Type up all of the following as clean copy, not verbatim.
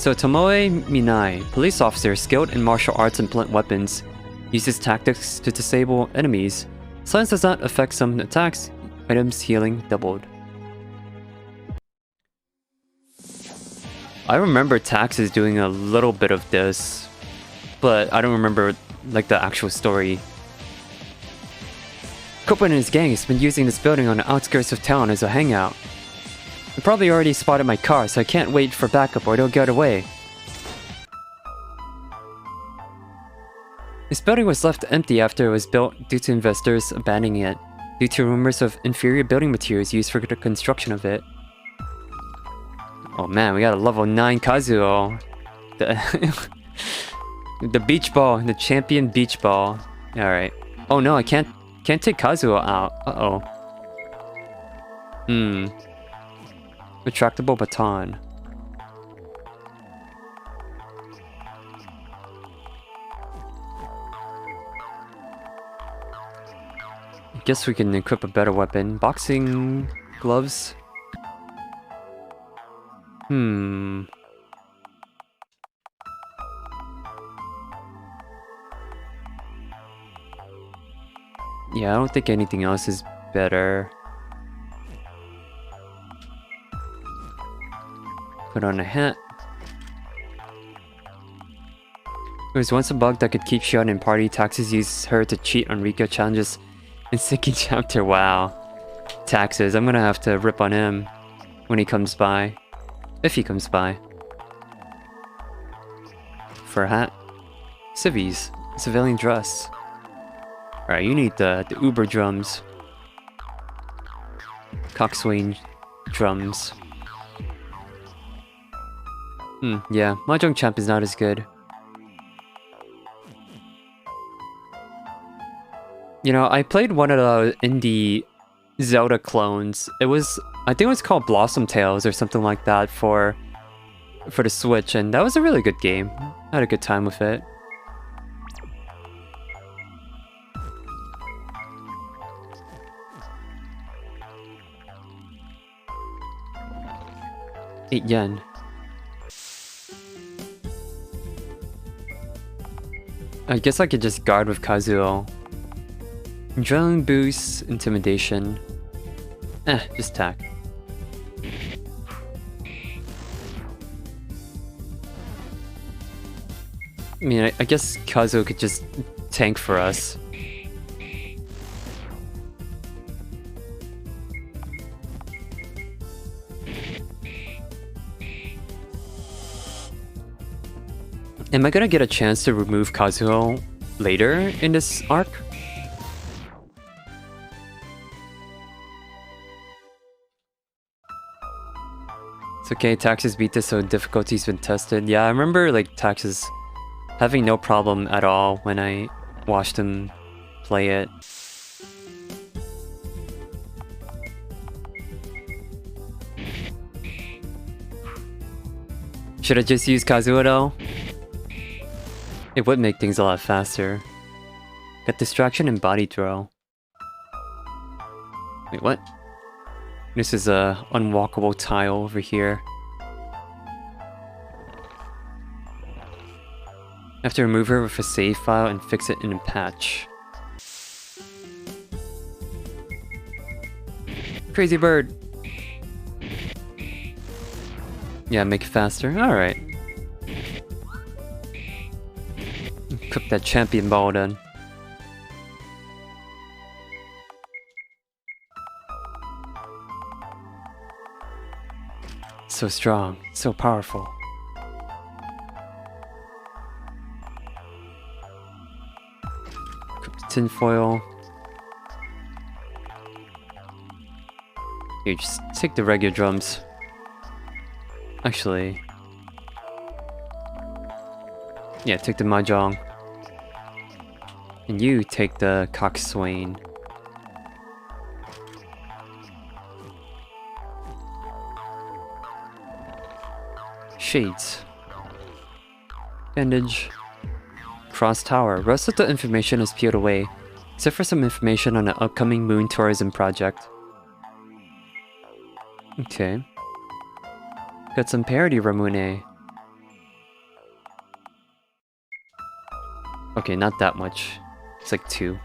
So Tomoe Minai, police officer skilled in martial arts and blunt weapons, uses tactics to disable enemies. Silence does not affect some attacks. Items healing doubled. I remember Taxes doing a little bit of this, but I don't remember like the actual story. Cooper and his gang has been using this building on the outskirts of town as a hangout. They probably already spotted my car, so I can't wait for backup or they'll get away. This building was left empty after it was built due to investors abandoning it, due to rumors of inferior building materials used for the construction of it. Oh man, we got a level 9 Kazuo. The beach ball, the champion beach ball. Alright. Oh no, I can't take Kazuo out. Uh-oh. Retractable baton. I guess we can equip a better weapon. Boxing gloves. Yeah, I don't think anything else is better. Put on a hat. There was once a bug that could keep Shion in party. Taxes used her to cheat on Rika challenges in second chapter. Wow. Taxes. I'm gonna have to rip on him when he comes by. If he comes by. For a hat. Civvies. Civilian dress. Alright, you need the Uber drums. Coxswain drums. Yeah, Mahjong Champ is not as good. You know, I played one of the indie Zelda clones. It was, I think it was called Blossom Tales or something like that for the Switch, and that was a really good game. I had a good time with it. yen. I guess I could just guard with Kazuo. Adrenaline boost, intimidation. Just attack. I mean, I guess Kazuo could just tank for us. Am I gonna get a chance to remove Kazuo later in this arc? It's okay, Taxes beat this, so difficulty's been tested. Yeah, I remember like Taxes having no problem at all when I watched him play it. Should I just use Kazuo though? It would make things a lot faster. Got distraction and body throw. Wait, what? This is a unwalkable tile over here. I have to remove her with a save file and fix it in a patch. Crazy bird! Yeah, make it faster. Alright. Cook that champion ball then. So strong, so powerful. Cook the tinfoil. Here, just take the regular drums. Actually... yeah, take the Mahjong. And you take the Coxswain. Shades. Bandage. Cross Tower. Rest of the information is peeled away, except for some information on the upcoming moon tourism project. Okay. Got some parody Ramune. Okay, not that much. It's like 2.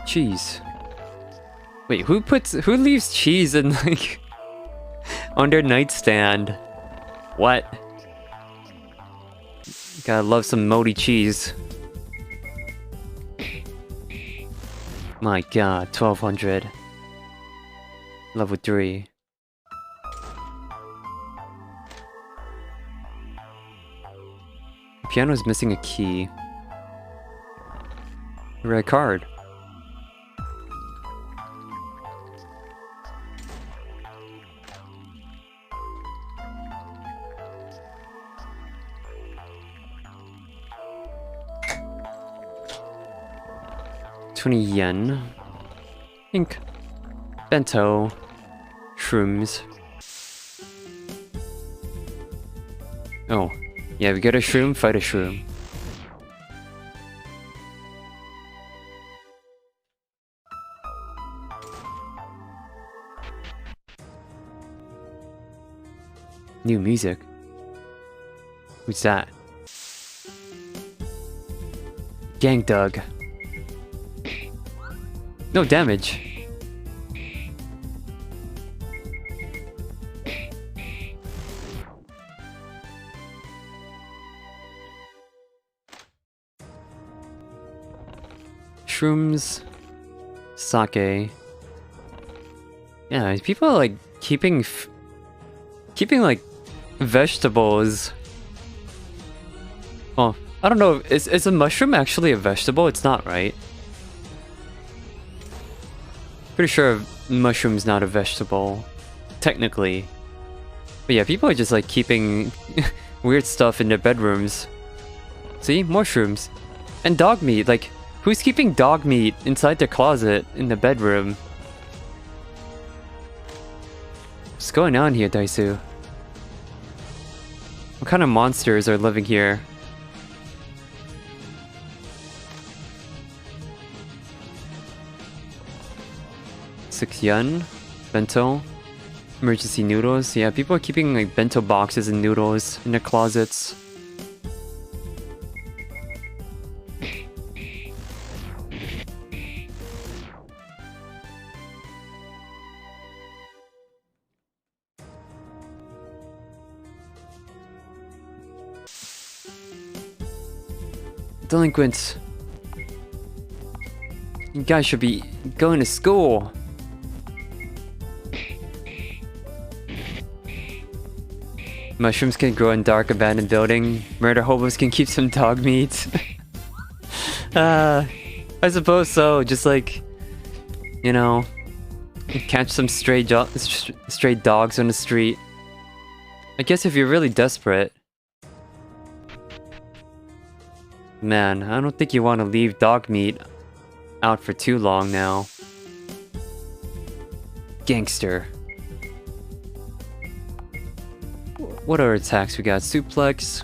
Cheese. Wait, who leaves cheese in like on their nightstand? What? Gotta love some moldy cheese. My god, 1200. Level 3. The piano's missing a key. Red card. $20. Ink. Bento. Shrooms. Oh. Yeah, we get a shroom, fight a shroom. New music. Who's that? Gang Doug. No damage. Shrooms. Sake. Yeah, people are like keeping like vegetables. Oh, I don't know. Is a mushroom actually a vegetable? It's not, right? Pretty sure mushroom's not a vegetable, technically. But yeah, people are just like keeping weird stuff in their bedrooms. See? Mushrooms. And dog meat. Like, who's keeping dog meat inside their closet in the bedroom? What's going on here, Daisu? What kind of monsters are living here? $6. Bento. Emergency noodles. Yeah, people are keeping like bento boxes and noodles in their closets. Delinquents. You guys should be going to school. Mushrooms can grow in dark abandoned building. Murder hobos can keep some dog meat. I suppose so. Just like, you know, catch some stray dogs on the street. I guess if you're really desperate. Man, I don't think you want to leave dog meat out for too long now. Gangster. What other attacks we got? Suplex,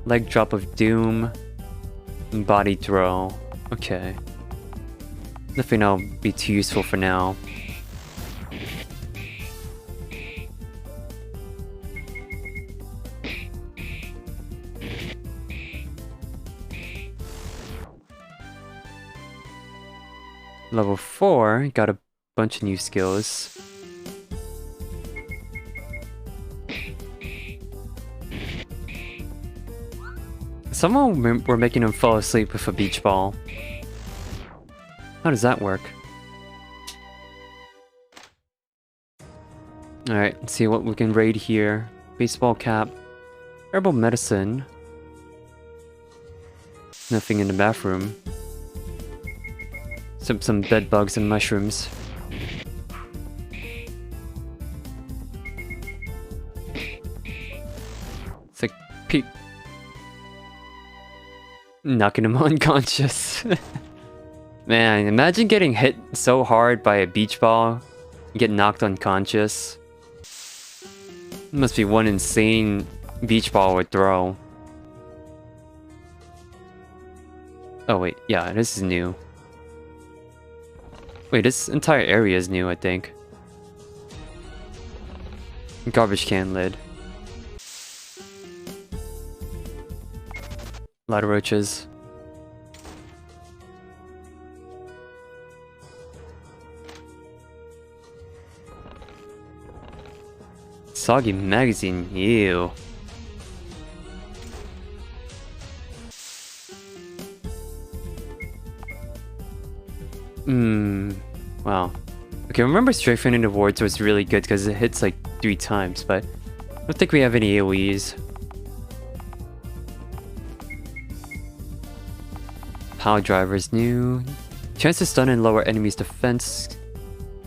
leg drop of doom, and body throw. Okay. Nothing that'll be too useful for now. Level 4, got a bunch of new skills. Someone were making him fall asleep with a beach ball. How does that work? Alright, let's see what we can raid here. Baseball cap. Herbal medicine. Nothing in the bathroom. Some bed bugs and mushrooms. It's like knocking him unconscious. Man, imagine getting hit so hard by a beach ball and get knocked unconscious. It must be one insane beach ball would throw. Oh wait, yeah, this is new. Wait, this entire area is new, I think. Garbage can lid. A lot of roaches. Soggy magazine, ew. Wow. Okay, remember Strafing in the Wards was really good because it hits like 3 times, but I don't think we have any AoEs. Power Driver's new. Chance to stun and lower enemies' defense.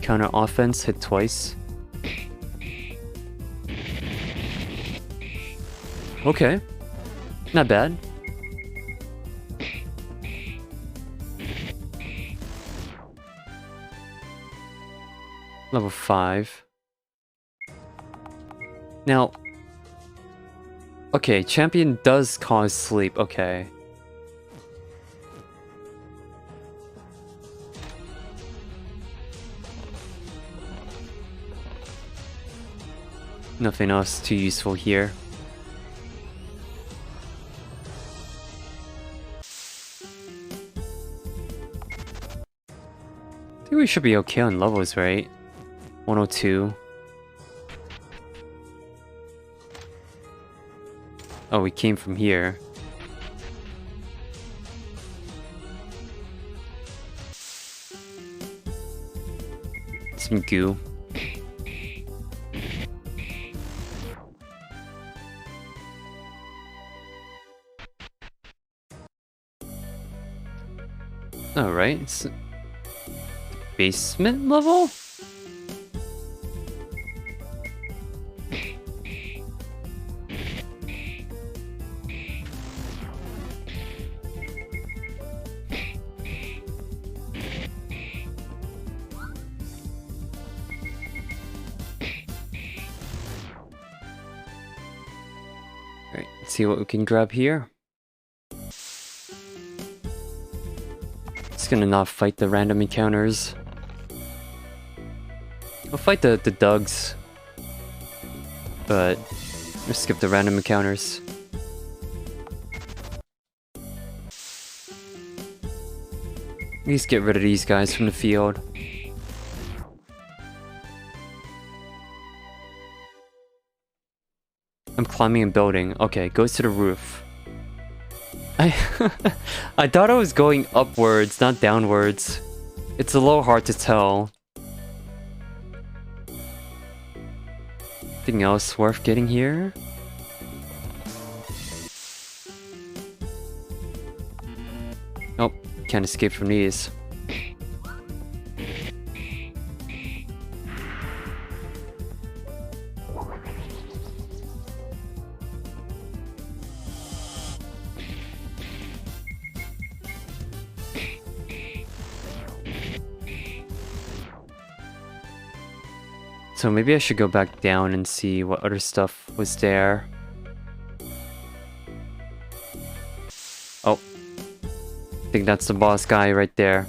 Counter offense, hit twice. Okay. Not bad. Level 5. Now... Okay, champion does cause sleep, okay. Nothing else too useful here. I think we should be okay on levels, right? 102. Oh, we came from here. Some goo. Alright, it's basement level? Alright, let's see what we can grab here. Just gonna not fight the random encounters. I'll fight the Dugs. But let's skip the random encounters. At least get rid of these guys from the field. I'm climbing a building. Okay, goes to the roof. I thought I was going upwards, not downwards. It's a little hard to tell. Anything else worth getting here? Nope, can't escape from these. So maybe I should go back down and see what other stuff was there. Oh. I think that's the boss guy right there.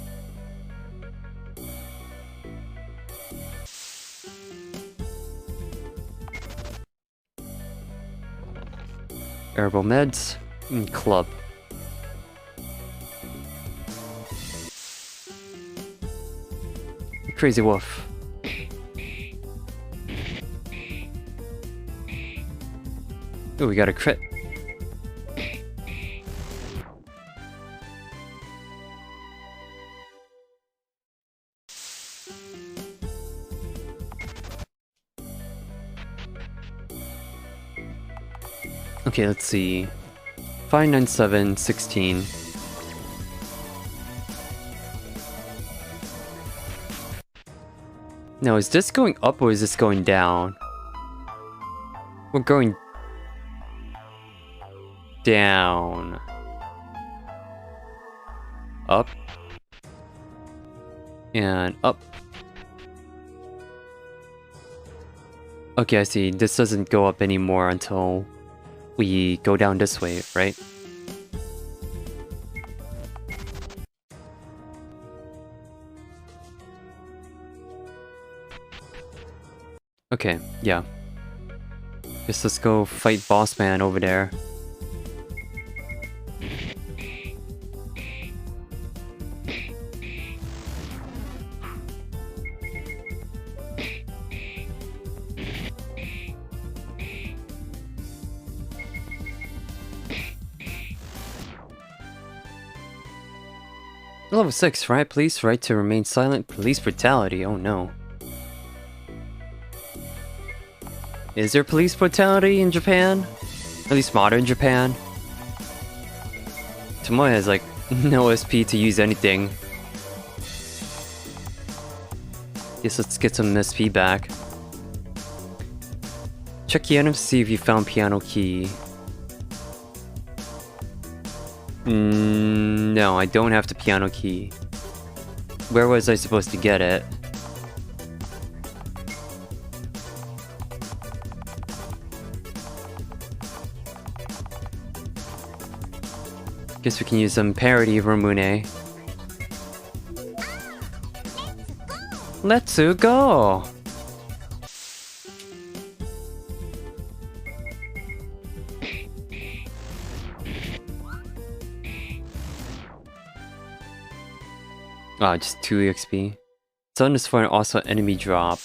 Herbal meds and club. Crazy wolf. Oh, we got a crit. Okay, let's see. 597, 16. Now, is this going up or is this going down? We're going down. Up. And up. Okay, I see. This doesn't go up anymore until we go down this way, right? Okay, yeah. Guess let's go fight Boss Man over there. Level 6, right? Police right to remain silent. Police brutality. Oh no. Is there police brutality in Japan? At least modern Japan? Tomoya has like no SP to use anything. Guess let's get some SP back. Check the item to see if you found piano key. No, I don't have the piano key. Where was I supposed to get it? Guess we can use some parody of Ramune. Let's go! Ah, just 2 EXP. It's on this for also enemy drop.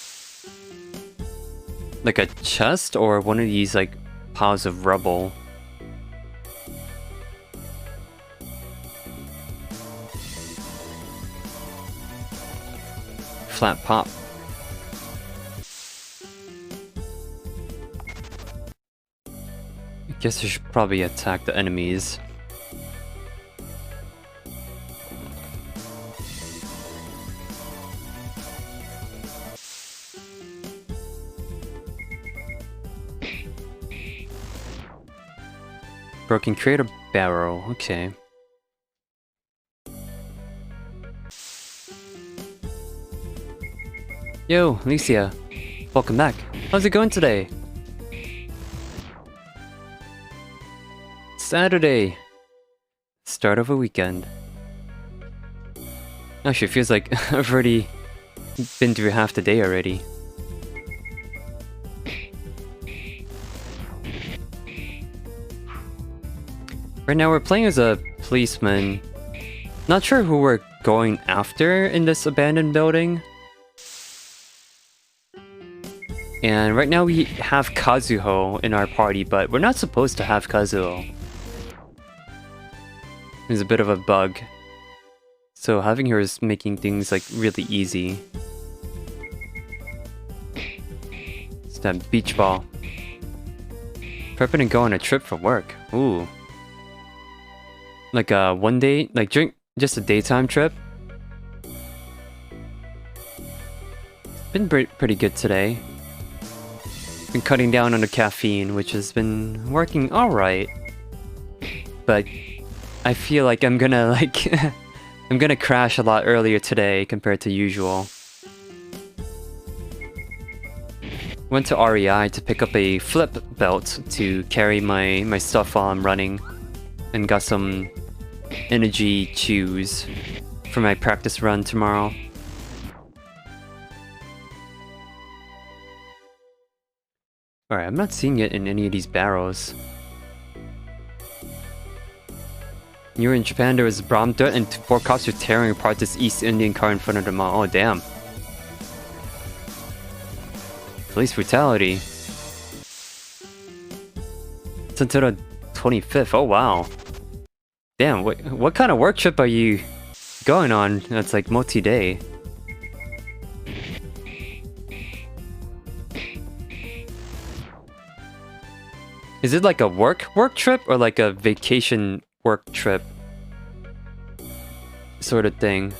Like a chest or one of these like piles of rubble. Flat pop. I guess I should probably attack the enemies. Broken creator barrel, okay. Yo, Alicia. Welcome back. How's it going today? Saturday. Start of a weekend. Actually, it feels like I've already been through half the day already. Right now we're playing as a policeman. Not sure who we're going after in this abandoned building. And right now we have Kazuho in our party, but we're not supposed to have Kazuho. There's a bit of a bug. So having her is making things like really easy. It's that beach ball. Prepping to go on a trip for work. Ooh. Like a one day, like just a daytime trip. Been pretty good today. Been cutting down on the caffeine, which has been working alright. But I feel like I'm gonna like I'm gonna crash a lot earlier today compared to usual. Went to REI to pick up a flip belt to carry my stuff while I'm running, and got some energy chews for my practice run tomorrow. Alright, I'm not seeing it in any of these barrels. You were in Japan, there was a bomb threat and 4 cops were tearing apart this East Indian car in front of the mall. Oh damn. Police brutality. It's until the 25th, oh wow. Damn, what kind of work trip are you going on that's like multi-day? Is it like a work trip or like a vacation work trip sort of thing?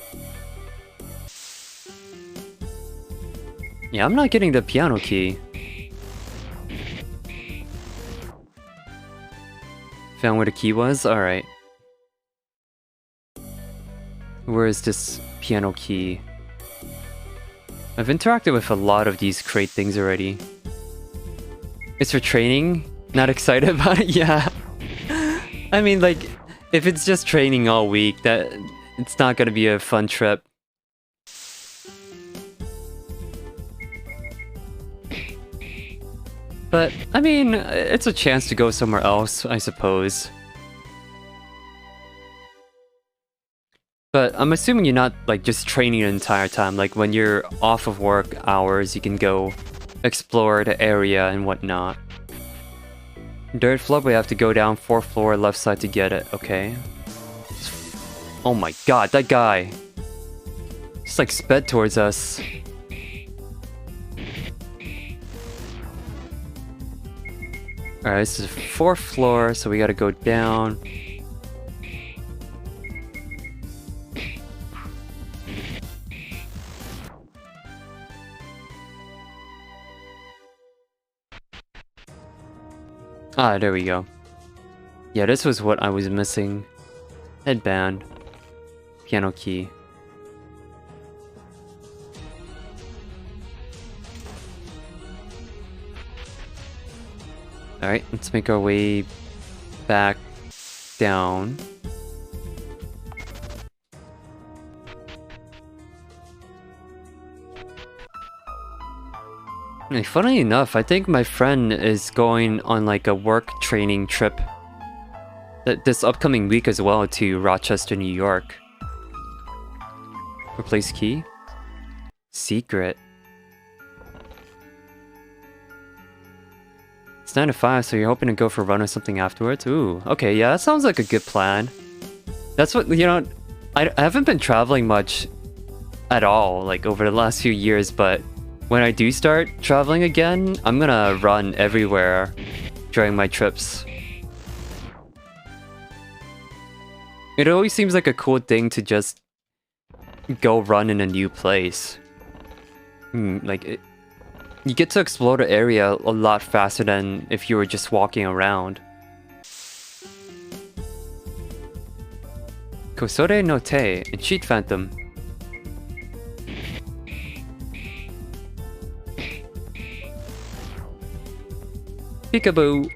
Yeah, I'm not getting the piano key. Found where the key was? Alright. Where is this piano key? I've interacted with a lot of these crate things already. It's for training? Not excited about it? Yeah. I mean, like, if it's just training all week, that it's not gonna be a fun trip. But, I mean, it's a chance to go somewhere else, I suppose. But I'm assuming you're not, like, just training the entire time. Like, when you're off of work hours, you can go explore the area and whatnot. Dirt floor, we have to go down 4th floor, left side to get it. Okay. Oh my god, that guy! Just, like, sped towards us. Alright, this is 4th floor, so we gotta go down. Ah, there we go. Yeah, this was what I was missing. Headband. Piano key. Alright, let's make our way back down. And funny enough, I think my friend is going on like a work training trip this upcoming week as well to Rochester, New York. Replace key? Secret. It's 9 to 5, so you're hoping to go for a run or something afterwards? Ooh, okay, yeah, that sounds like a good plan. That's what, you know, I haven't been traveling much at all, like, over the last few years, but when I do start traveling again, I'm gonna run everywhere during my trips. It always seems like a cool thing to just go run in a new place. You get to explore the area a lot faster than if you were just walking around. Kosore no Te and Cheat Phantom. Peekaboo!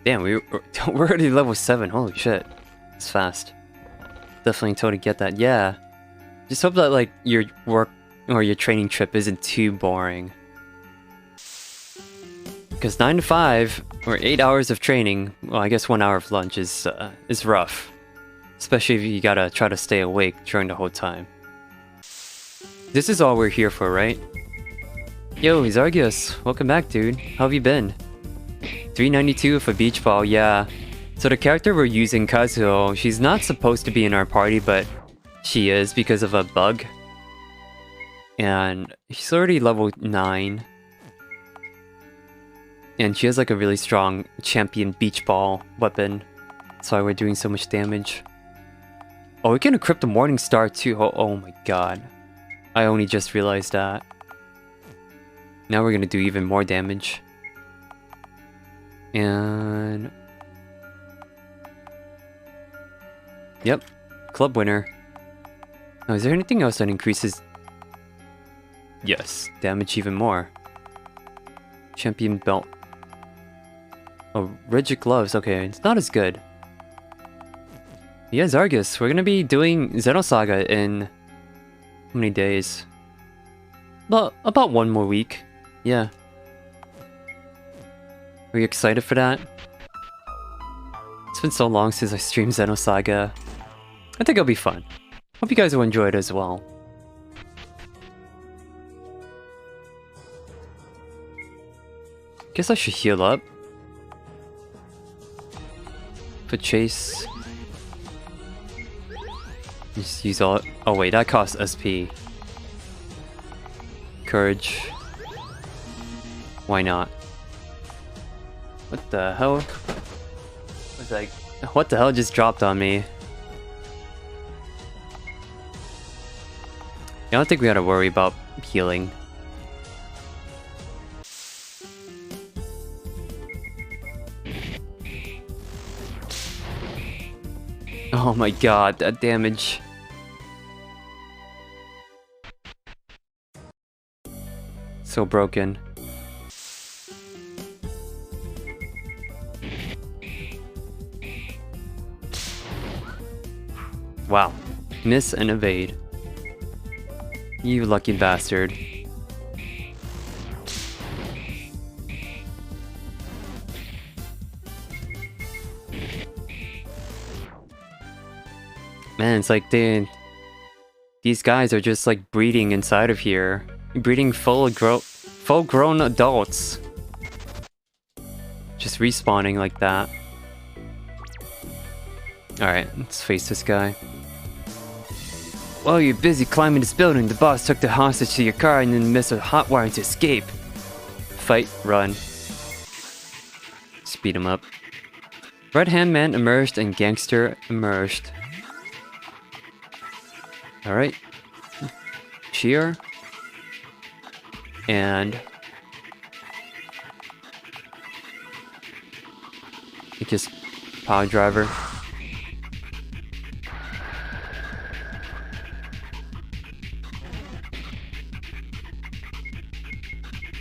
Damn, we're already level 7. Holy shit. It's fast. Definitely totally get that. Yeah. Just hope that, like, your work or your training trip isn't too boring. Because 9 to 5, or 8 hours of training, well, I guess 1 hour of lunch is rough. Especially if you gotta try to stay awake during the whole time. This is all we're here for, right? Yo, Zargius, welcome back, dude. How have you been? 392 for beach ball, yeah. So the character we're using, Kazuo, she's not supposed to be in our party, but she is because of a bug. And she's already level 9. And she has like a really strong champion beach ball weapon. That's why we're doing so much damage. Oh, we can equip the Morning Star too. Oh my god. I only just realized that. Now we're gonna do even more damage. And... Yep. Club winner. Now, is there anything else that increases... Yes. Damage even more. Champion belt. Oh, rigid gloves. Okay, it's not as good. Yeah, Zargus, we're gonna be doing Xenosaga in... How many days? Well, about 1 more week. Yeah. Are you excited for that? It's been so long since I streamed Xenosaga. I think it'll be fun. Hope you guys will enjoy it as well. Guess I should heal up. For chase. Just use all... Oh wait, that costs SP. Courage. Why not? What the hell? I was like, what the hell just dropped on me? I don't think we gotta worry about healing. Oh my god, that damage. So broken. Wow. Miss and evade. You lucky bastard. Man, it's like these guys are just like breeding inside of here. Breeding full-grown adults. Just respawning like that. Alright, let's face this guy. While you're busy climbing this building, the boss took the hostage to your car and then missed a hot wire to escape. Fight, run. Speed him up. Right-hand man emerged and gangster emerged. Alright. Cheer. And... I guess power driver.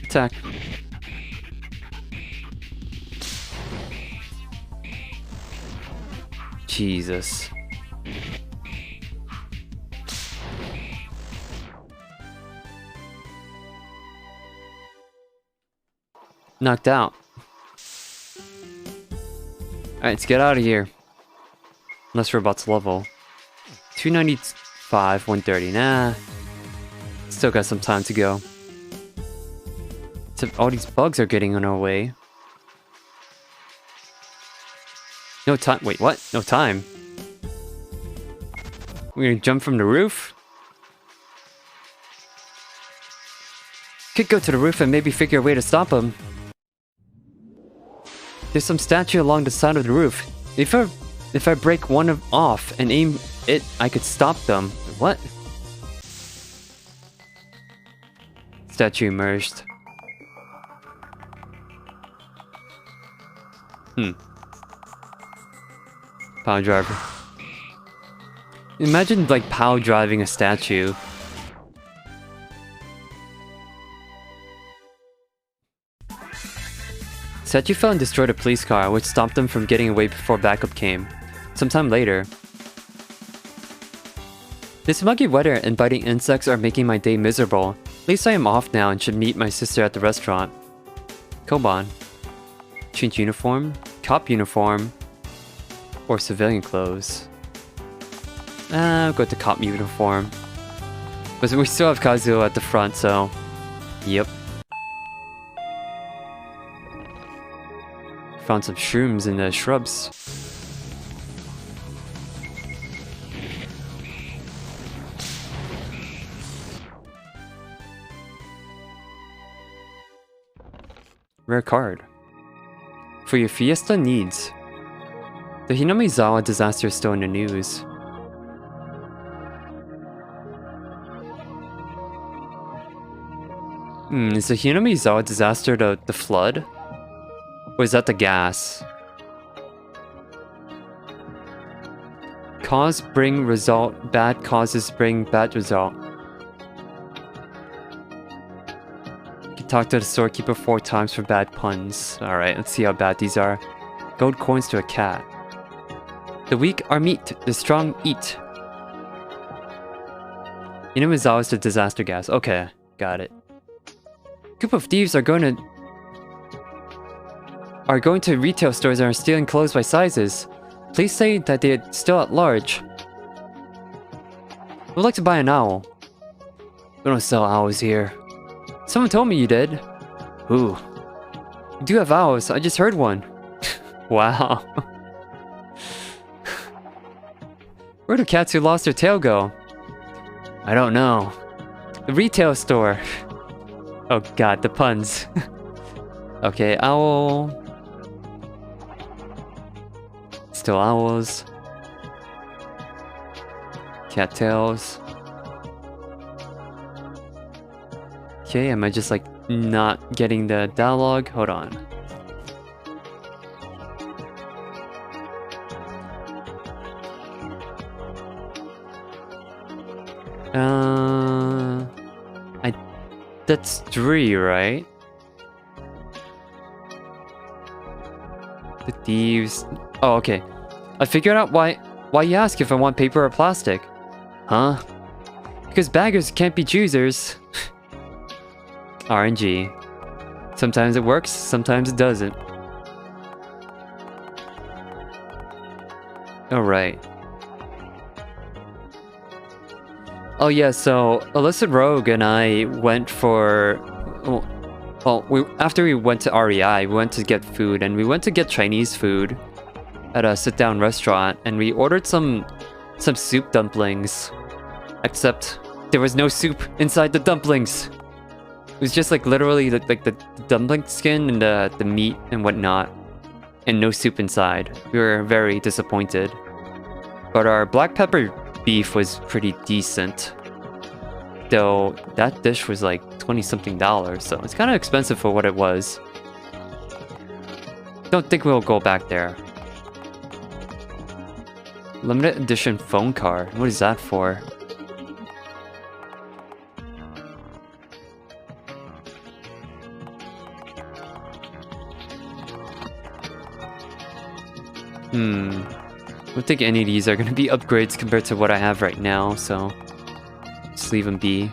Attack. Jesus. Knocked out. Alright, let's get out of here. Unless we're about to level. 295, 130. Nah. Still got some time to go. So all these bugs are getting on our way. No time. Wait, what? No time. We're gonna jump from the roof? Could go to the roof and maybe figure a way to stop him. There's some statue along the side of the roof. If I break one off and aim it, I could stop them. What? Statue emerged. Power driver. Imagine like power driving a statue. Statue fell and destroyed a police car, which stopped them from getting away before backup came. Sometime later. This muggy weather and biting insects are making my day miserable. At least I am off now and should meet my sister at the restaurant. Koban. Change uniform, cop uniform, or civilian clothes. I'll go to cop uniform. But we still have Kazuo at the front, so... Yep. Found some shrooms in the shrubs. Rare card. For your fiesta needs. The Hinamizawa disaster is still in the news. Is the Hinamizawa disaster the flood? Or is that the gas? Cause bring result, bad causes bring bad result. You can talk to the storekeeper 4 times for bad puns. Alright, let's see how bad these are. Gold coins to a cat. The weak are meat, the strong eat. Hinamizawa is the disaster gas. Okay, got it. Group of thieves are going to retail stores and are stealing clothes by sizes. Please say that they are still at large. I would like to buy an owl. We don't sell owls here. Someone told me you did. Who? You do have owls, I just heard one. Wow. Where do cats who lost their tail go? I don't know. The retail store. Oh god, the puns. Okay, owl. Still owls. Cattails. Okay, am I just like not getting the dialogue? Hold on. That's 3, right? The thieves. Oh, okay. I figured out why Why you ask if I want paper or plastic? Huh? Because baggers can't be choosers. RNG. Sometimes it works, sometimes it doesn't. Alright. Oh yeah, so Illicit Rogue and I went for... after we went to REI, we went to get food, and we went to get Chinese food at a sit-down restaurant, and we ordered some soup dumplings. Except there was no soup inside the dumplings. It was just like literally the dumpling skin and the meat and whatnot, and no soup inside. We were very disappointed. But our black pepper beef was pretty decent. Though that dish was like $20-something, so it's kind of expensive for what it was. Don't think we'll go back there. Limited edition phone card. What is that for? I don't think any of these are going to be upgrades compared to what I have right now, so just leave them be.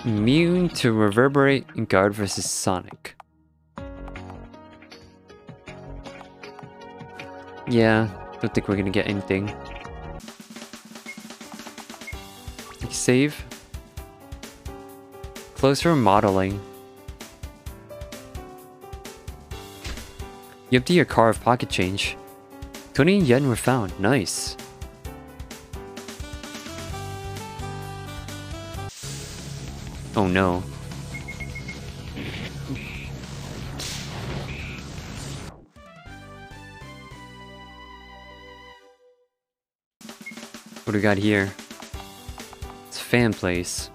Immune to Reverberate and Guard versus Sonic. Yeah, don't think we're going to get anything. Save. Closer remodeling. You empty your car of pocket change. 20 yen were found. Nice. Oh no. What do we got here? It's a fan place.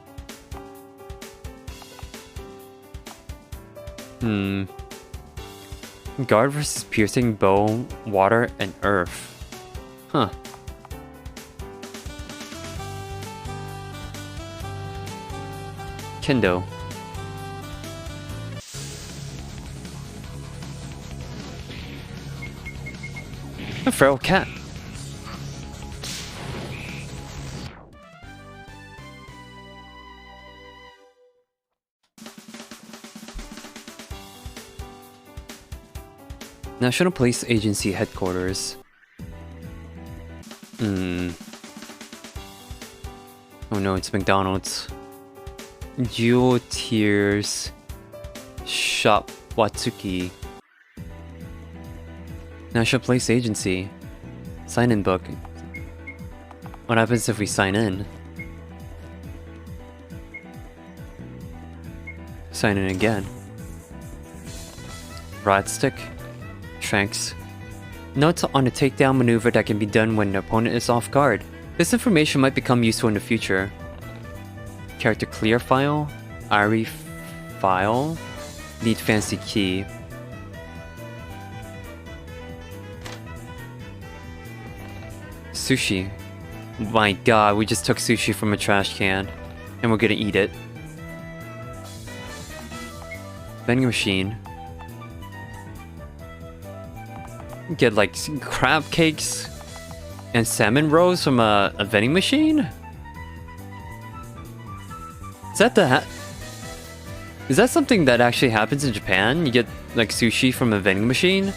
Guard versus piercing bow, water, and earth. Huh. Kendo. A feral cat. National Police Agency Headquarters. Oh no, it's McDonald's. Jewel Tears Shop Watsuki. National Police Agency. Sign-in book. What happens if we sign in? Sign in again. Rod stick. Tranks. Notes on a takedown maneuver that can be done when the opponent is off guard. This information might become useful in the future. Character clear file. ARI file. Need fancy key. Sushi. My god, we just took sushi from a trash can. And we're gonna eat it. Vending machine. Get like crab cakes and salmon rolls from a vending machine? Is that is that something that actually happens in Japan? You get like sushi from a vending machine?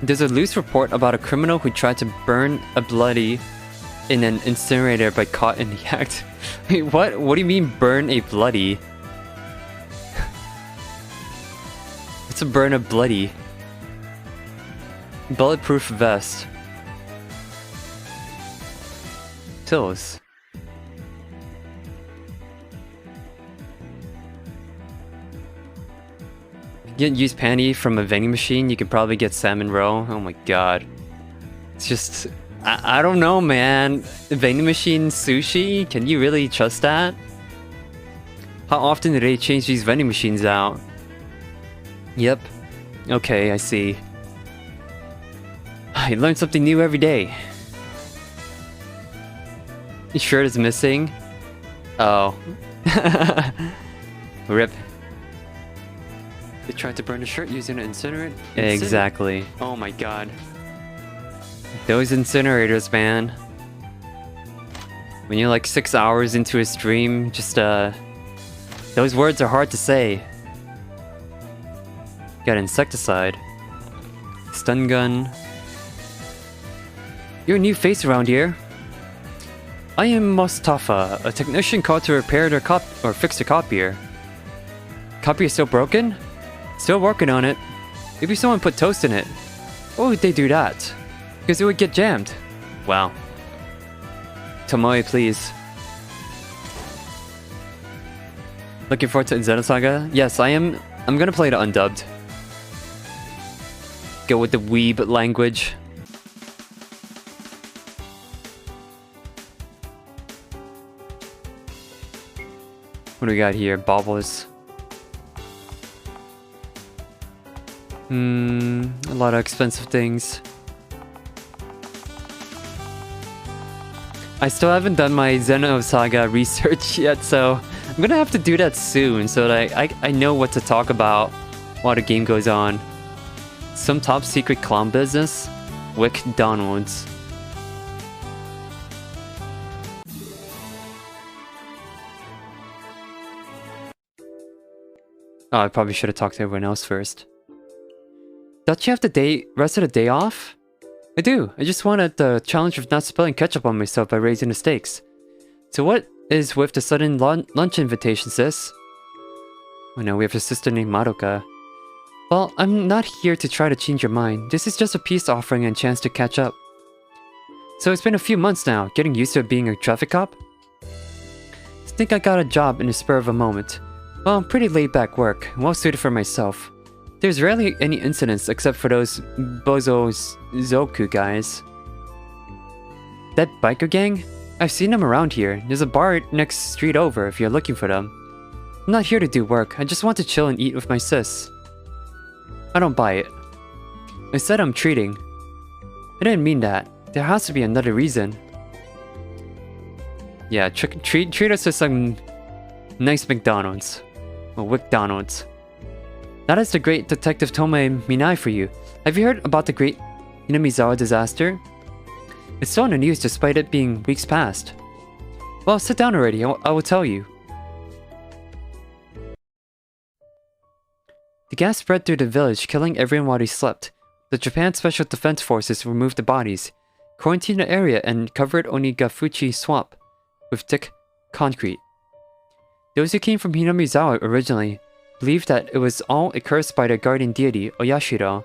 There's a loose report about a criminal who tried to burn a bloody in an incinerator but caught in the act. Wait, what? What do you mean burn a bloody? What's a burn a bloody? Bulletproof vest. Tills. Get used panty from a vending machine, you can probably get salmon roe. Oh my god. It's just... I don't know, man. Vending machine sushi? Can you really trust that? How often do they change these vending machines out? Yep. Okay, I see. I learn something new every day. Your shirt is missing? Oh. Rip. They tried to burn the shirt using an incinerator. Exactly. Oh my god. Those incinerators, man. When you're like 6 hours into a stream, just those words are hard to say. Got insecticide. Stun gun. You're a new face around here. I am Mustafa, a technician called to repair their fix the copier. Copier still broken? Still working on it. Maybe someone put toast in it. Why would they do that? Because it would get jammed. Wow. Tomoe, please. Looking forward to Xenosaga? Yes, I am. I'm gonna play it undubbed. Go with the weeb language. What do we got here? Baubles. A lot of expensive things. I still haven't done my Xenosaga research yet, so I'm gonna have to do that soon so that I know what to talk about while the game goes on. Some top secret clown business? Wick Donalds. Oh, I probably should have talked to everyone else first. Don't you have the rest of the day off? I do. I just wanted the challenge of not spilling ketchup on myself by raising the stakes. So what is with the sudden lunch invitation, sis? Oh no, we have a sister named Madoka. Well, I'm not here to try to change your mind. This is just a peace offering and chance to catch up. So it's been a few months now, getting used to being a traffic cop? I think I got a job in the spur of a moment. Well, pretty laid-back work, well suited for myself. There's rarely any incidents except for those Bozo Zoku guys. That biker gang? I've seen them around here. There's a bar next street over if you're looking for them. I'm not here to do work, I just want to chill and eat with my sis. I don't buy it. I said I'm treating. I didn't mean that. There has to be another reason. Yeah, treat us to some nice McDonald's. Or WickDonald's. That is the great Detective Tomoe Minai for you. Have you heard about the great Hinamizawa disaster? It's still in the news despite it being weeks past. Well, sit down already, I will tell you. The gas spread through the village, killing everyone while they slept. The Japan Special Defense Forces removed the bodies, quarantined the area, and covered Onigafuchi Swamp with thick concrete. Those who came from Hinamizawa originally believed that it was all a curse by their guardian deity, Oyashiro.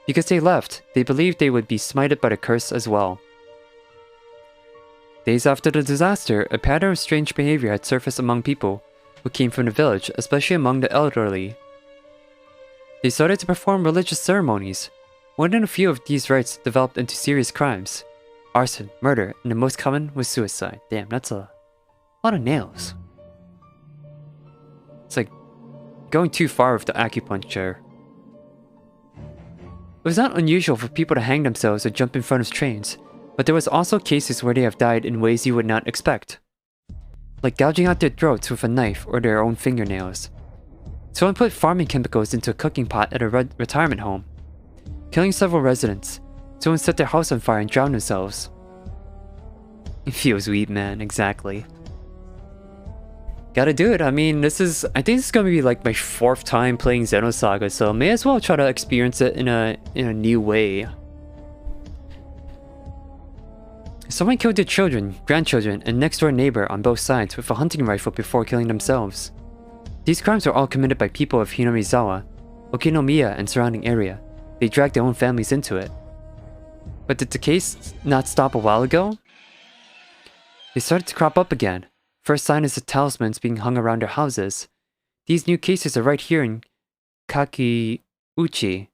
Because they left, they believed they would be smited by the curse as well. Days after the disaster, a pattern of strange behavior had surfaced among people who came from the village, especially among the elderly. They started to perform religious ceremonies. More than a few of these rites developed into serious crimes. Arson, murder, and the most common was suicide. Damn, that's a lot of nails. It's like going too far with the acupuncture. It was not unusual for people to hang themselves or jump in front of trains, but there was also cases where they have died in ways you would not expect. Like gouging out their throats with a knife or their own fingernails. Someone put farming chemicals into a cooking pot at a retirement home, killing several residents. Someone set their house on fire and drowned themselves. It feels weed, man, exactly. Gotta do it. I mean, I think this is gonna be like my 4th time playing Xenosaga, so may as well try to experience it in a new way. Someone killed their children, grandchildren, and next-door neighbor on both sides with a hunting rifle before killing themselves. These crimes were all committed by people of Hinamizawa, Okinomiya, and surrounding area. They dragged their own families into it. But did the case not stop a while ago? They started to crop up again. First sign is the talismans being hung around their houses. These new cases are right here in Kakiuchi.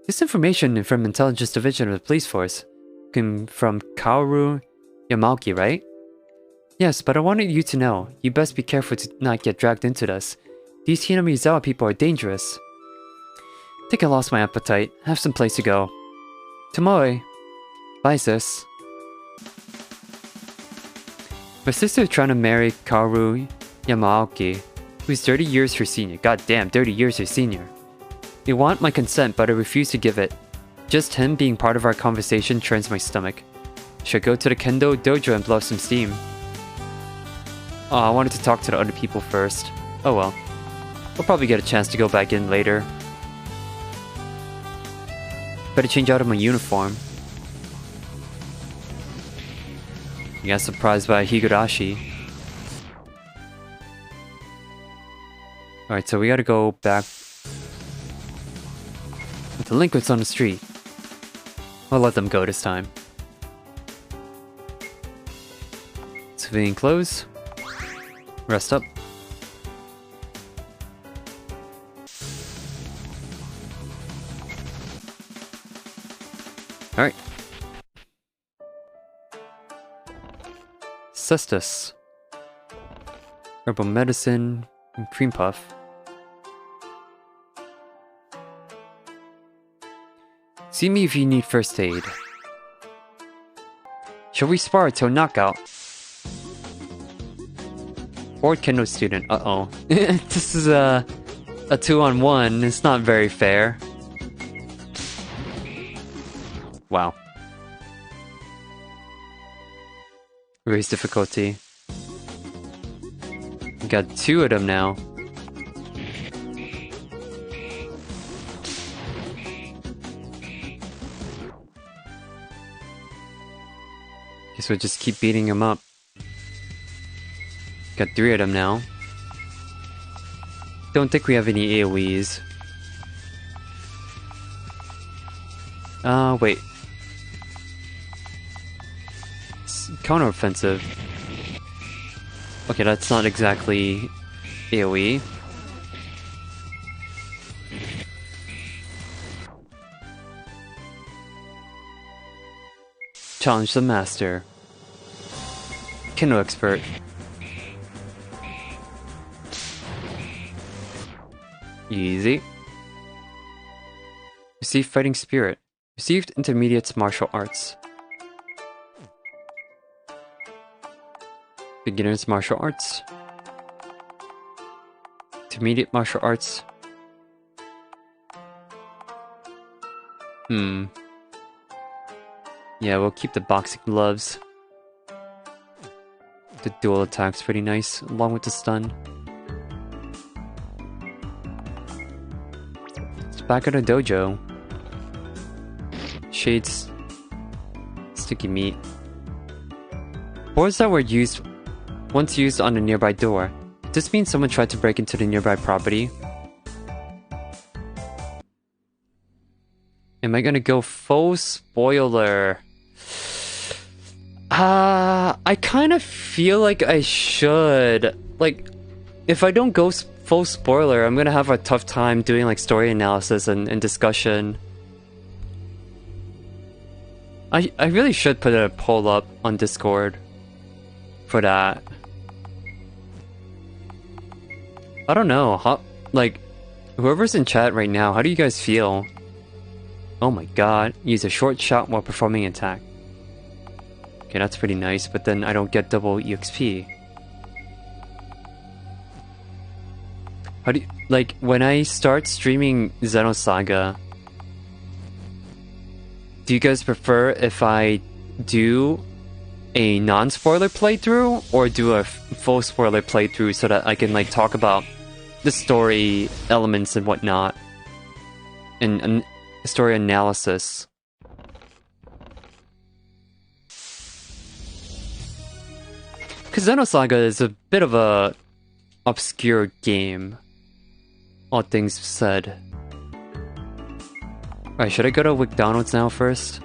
This information from Intelligence Division of the Police Force came from Kaoru Yamaoki, right? Yes, but I wanted you to know, you best be careful to not get dragged into this. These Hinamizawa people are dangerous. I think I lost my appetite. I have some place to go. Tomoe. Bye, sis. My sister is trying to marry Kaoru Yamaoki. Who's 30 years her senior. God damn, 30 years her senior. They want my consent, but I refuse to give it. Just him being part of our conversation turns my stomach. Should I go to the Kendo dojo and blow some steam? Oh, I wanted to talk to the other people first. Oh well. We'll probably get a chance to go back in later. Better change out of my uniform. I got surprised by Higurashi. Alright, so we gotta go back. The delinquents on the street. I'll let them go this time. Civilian clothes. Rest up. Alright. Cestus. Herbal medicine and cream puff. See me if you need first aid. Shall we spar till knockout? Bored Kendo student. Uh-oh. This is a 2-on-1. It's not very fair. Wow. Raise difficulty. We got 2 of them now. Guess we'll just keep beating him up. Got 3 of them now. Don't think we have any AoEs. Wait. Counter-offensive. Okay, that's not exactly AoE. Challenge the master. Kendo expert. Easy. Receive fighting spirit. Received intermediate's martial arts. Beginner's martial arts. Intermediate martial arts. Yeah, we'll keep the boxing gloves. The dual attack's pretty nice, along with the stun. It's back at the dojo. Shades. Sticky meat. Boards that were once used on a nearby door. This means someone tried to break into the nearby property. Am I gonna go full spoiler? I kind of feel like I should. Like, if I don't go full spoiler, I'm gonna have a tough time doing like story analysis and discussion. I really should put a poll up on Discord for that. I don't know, like, whoever's in chat right now, how do you guys feel? Oh my god, use a short shot while performing an attack. Okay, that's pretty nice, but then I don't get double EXP. How do you, like, when I start streaming Xenosaga, do you guys prefer if I do a non-spoiler playthrough or do a full spoiler playthrough so that I can like talk about the story elements and whatnot and story analysis? Because Xenosaga is a bit of a obscure game, all things said. Alright, should I go to McDonald's now first?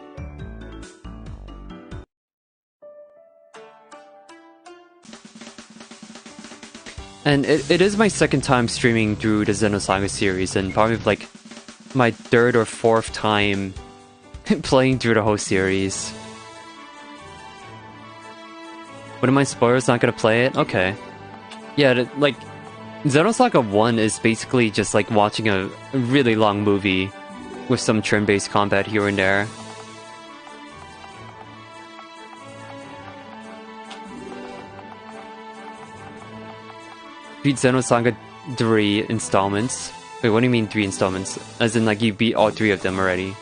And it is my second time streaming through the Xenosaga series, and probably like my 3rd or 4th time playing through the whole series. What am I spoilers not gonna play it? Okay. Yeah, like Xenosaga 1 is basically just like watching a really long movie with some turn-based combat here and there. Beat Xenosaga 3 installments. Wait, what do you mean 3 installments? As in, like, you beat all 3 of them already.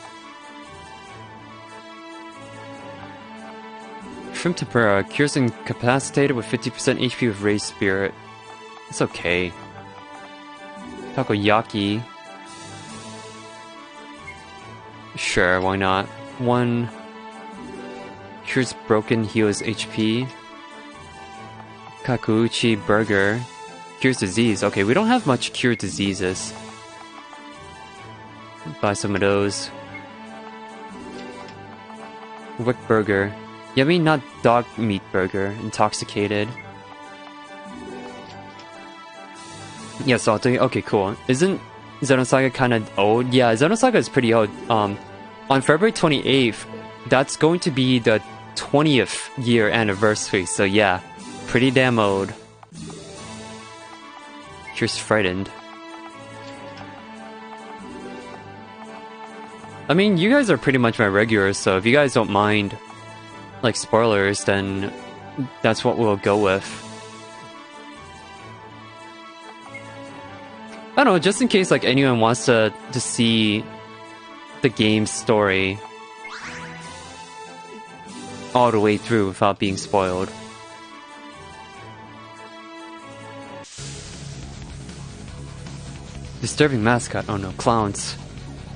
Shrimp tempura cures incapacitated with 50% HP with raised spirit. It's okay. Takoyaki. Sure, why not? 1 cures broken, heals HP. Kakuuchi burger cures disease. Okay, we don't have much cure diseases. Buy some of those. Wick burger. Yeah, I mean not dog meat burger. Intoxicated. Yeah, salty. Okay, cool. Isn't Xenosaga kind of old? Yeah, Xenosaga is pretty old. On February 28th, that's going to be the 20th year anniversary. So yeah, pretty damn old. Just frightened. I mean, you guys are pretty much my regulars, so if you guys don't mind, like, spoilers, then that's what we'll go with. I don't know, just in case, like, anyone wants to see the game's story all the way through without being spoiled. Disturbing mascot. Oh no, clowns.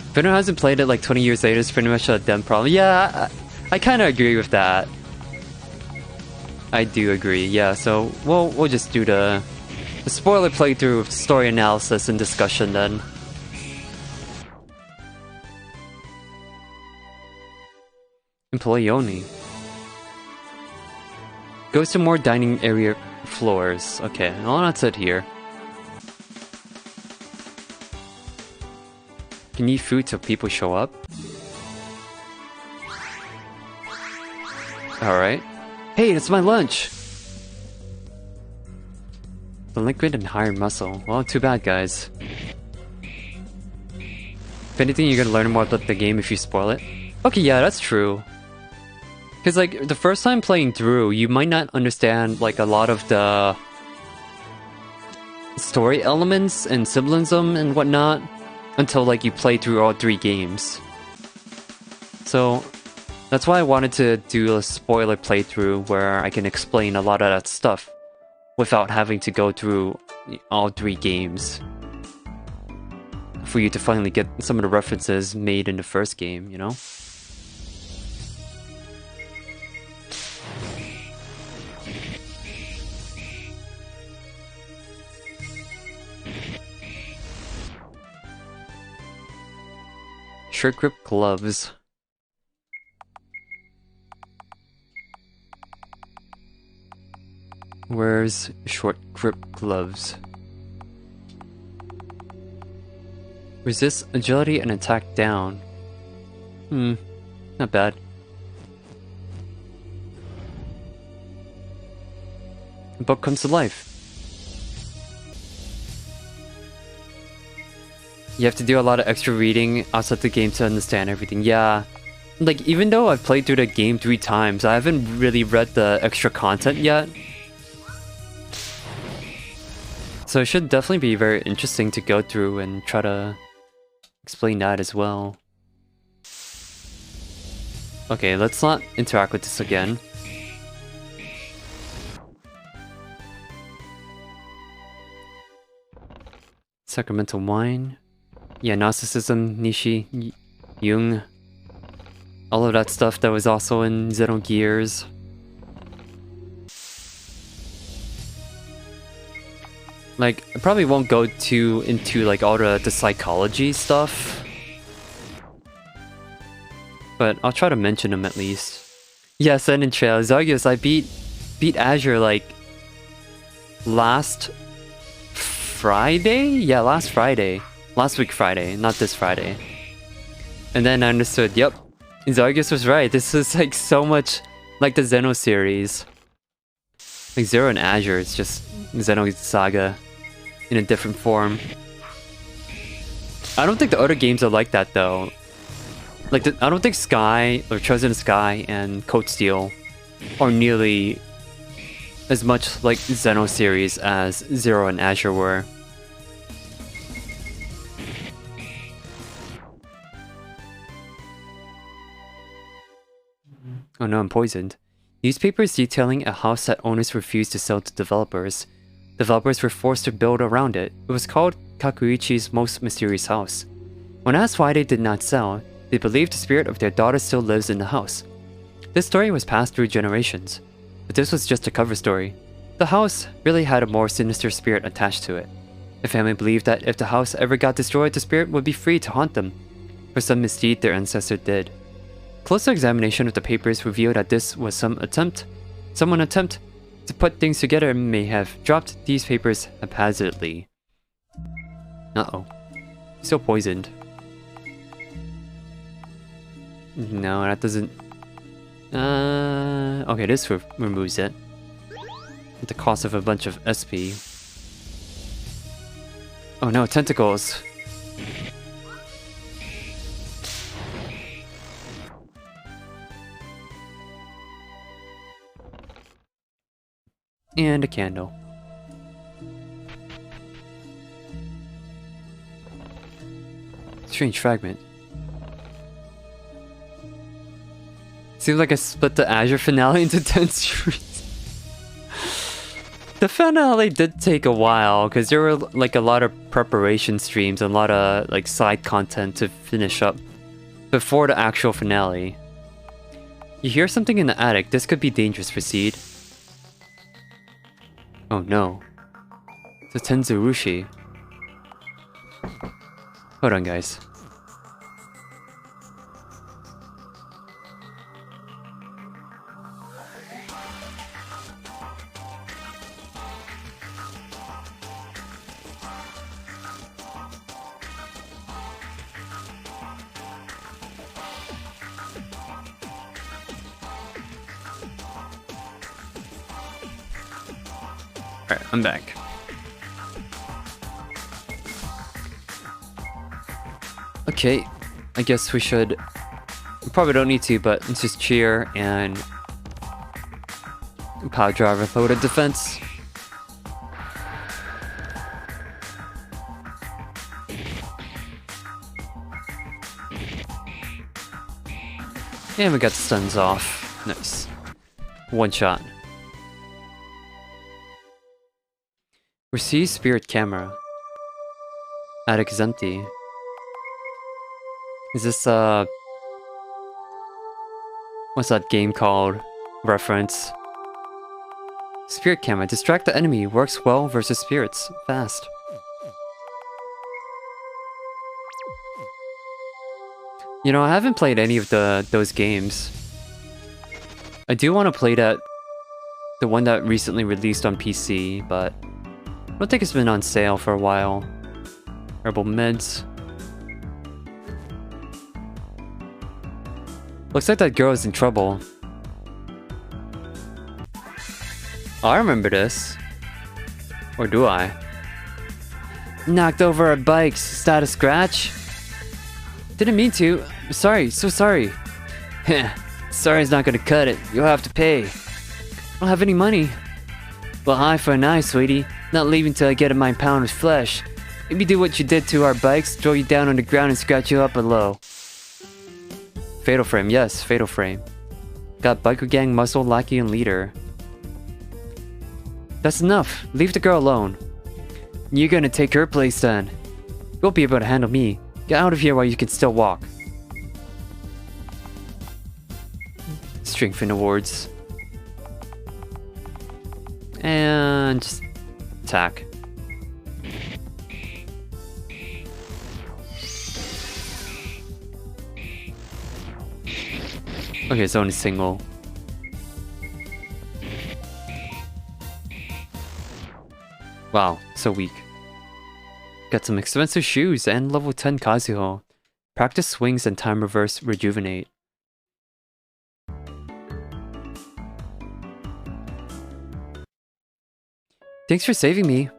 If anyone hasn't played it like 20 years later, it's pretty much a them problem. Yeah, I kind of agree with that. I do agree, yeah, so we'll just do the spoiler playthrough with story analysis and discussion then. Employee only. Goes to more dining area floors. Okay, well, that's it here. Can eat food till people show up? Alright. Hey, it's my lunch! The liquid and higher muscle. Well, too bad, guys. If anything, you're gonna learn more about the game if you spoil it. Okay, yeah, that's true. Because, like, the first time playing through, you might not understand, like, a lot of the story elements and symbolism and whatnot until, like, you play through all 3 games. So, that's why I wanted to do a spoiler playthrough where I can explain a lot of that stuff without having to go through all 3 games. For you to finally get some of the references made in the first game, you know? Short grip gloves. Where's short grip gloves? Resist agility and attack down. Not bad. The book comes to life. You have to do a lot of extra reading outside the game to understand everything. Yeah. Like, even though I've played through the game 3 times, I haven't really read the extra content yet. So it should definitely be very interesting to go through and try to explain that as well. Okay, let's not interact with this again. Sacramental wine. Yeah, Gnosticism, Nishi, Jung. All of that stuff that was also in Xenogears. Like, I probably won't go too into like all the psychology stuff. But I'll try to mention them at least. Yeah, Send and Trail. Zargius, I beat Azure like last Friday? Yeah, last Friday. Last week Friday, not this Friday. And then I understood, yep, Zargius was right. This is like so much like the Xeno series. Like Zero and Azure, it's just Xenosaga in a different form. I don't think the other games are like that though. Like, I don't think Sky, or Chosen Sky, and Cold Steel are nearly as much like Xeno series as Zero and Azure were. Oh no, I'm poisoned. Newspapers detailing a house that owners refused to sell to developers. Developers were forced to build around it. It was called Kakuichi's most mysterious house. When asked why they did not sell, they believed the spirit of their daughter still lives in the house. This story was passed through generations, but this was just a cover story. The house really had a more sinister spirit attached to it. The family believed that if the house ever got destroyed, the spirit would be free to haunt them for some misdeed their ancestor did. Closer examination of the papers revealed that this was someone attempt to put things together and may have dropped these papers haphazardly. Uh-oh. Still poisoned. No, that doesn't... okay, this removes it. At the cost of a bunch of SP. Oh no, tentacles! And a candle. Strange fragment. Seems like I split the Azure finale into 10 streams. The finale did take a while because there were like a lot of preparation streams and a lot of like side content to finish up before the actual finale. You hear something in the attic. This could be dangerous. Proceed. Oh no. It's a Tenzurushi. Hold on, guys. Alright, I'm back. Okay, I guess we should... We probably don't need to, but let's just cheer and... Power driver loaded defense. And we got the stuns off. Nice. One shot. Receive spirit camera. Attic is empty. Is this what's that game called? Reference. Spirit camera. Distract the enemy. Works well versus spirits. Fast. You know, I haven't played any of those games. I do want to play the one that recently released on PC, but I don't think it's been on sale for a while. Herbal meds. Looks like that girl is in trouble. Oh, I remember this. Or do I? Knocked over our bikes. Is that a scratch? Didn't mean to. Sorry, so sorry. Heh. Sorry's not gonna cut it. You'll have to pay. I don't have any money. Well, eye for an eye, sweetie. Not leaving till I get a my pound of flesh. Maybe do what you did to our bikes, throw you down on the ground and scratch you up below. Fatal Frame, yes, Fatal Frame. Got biker gang muscle, lackey, and leader. That's enough. Leave the girl alone. You're gonna take her place then. You won't be able to handle me. Get out of here while you can still walk. Strengthen awards. And just attack. Okay, it's only single. Wow, so weak. Got some expensive shoes and level 10 Kazuho. Practice swings and time reverse rejuvenate. Thanks for saving me.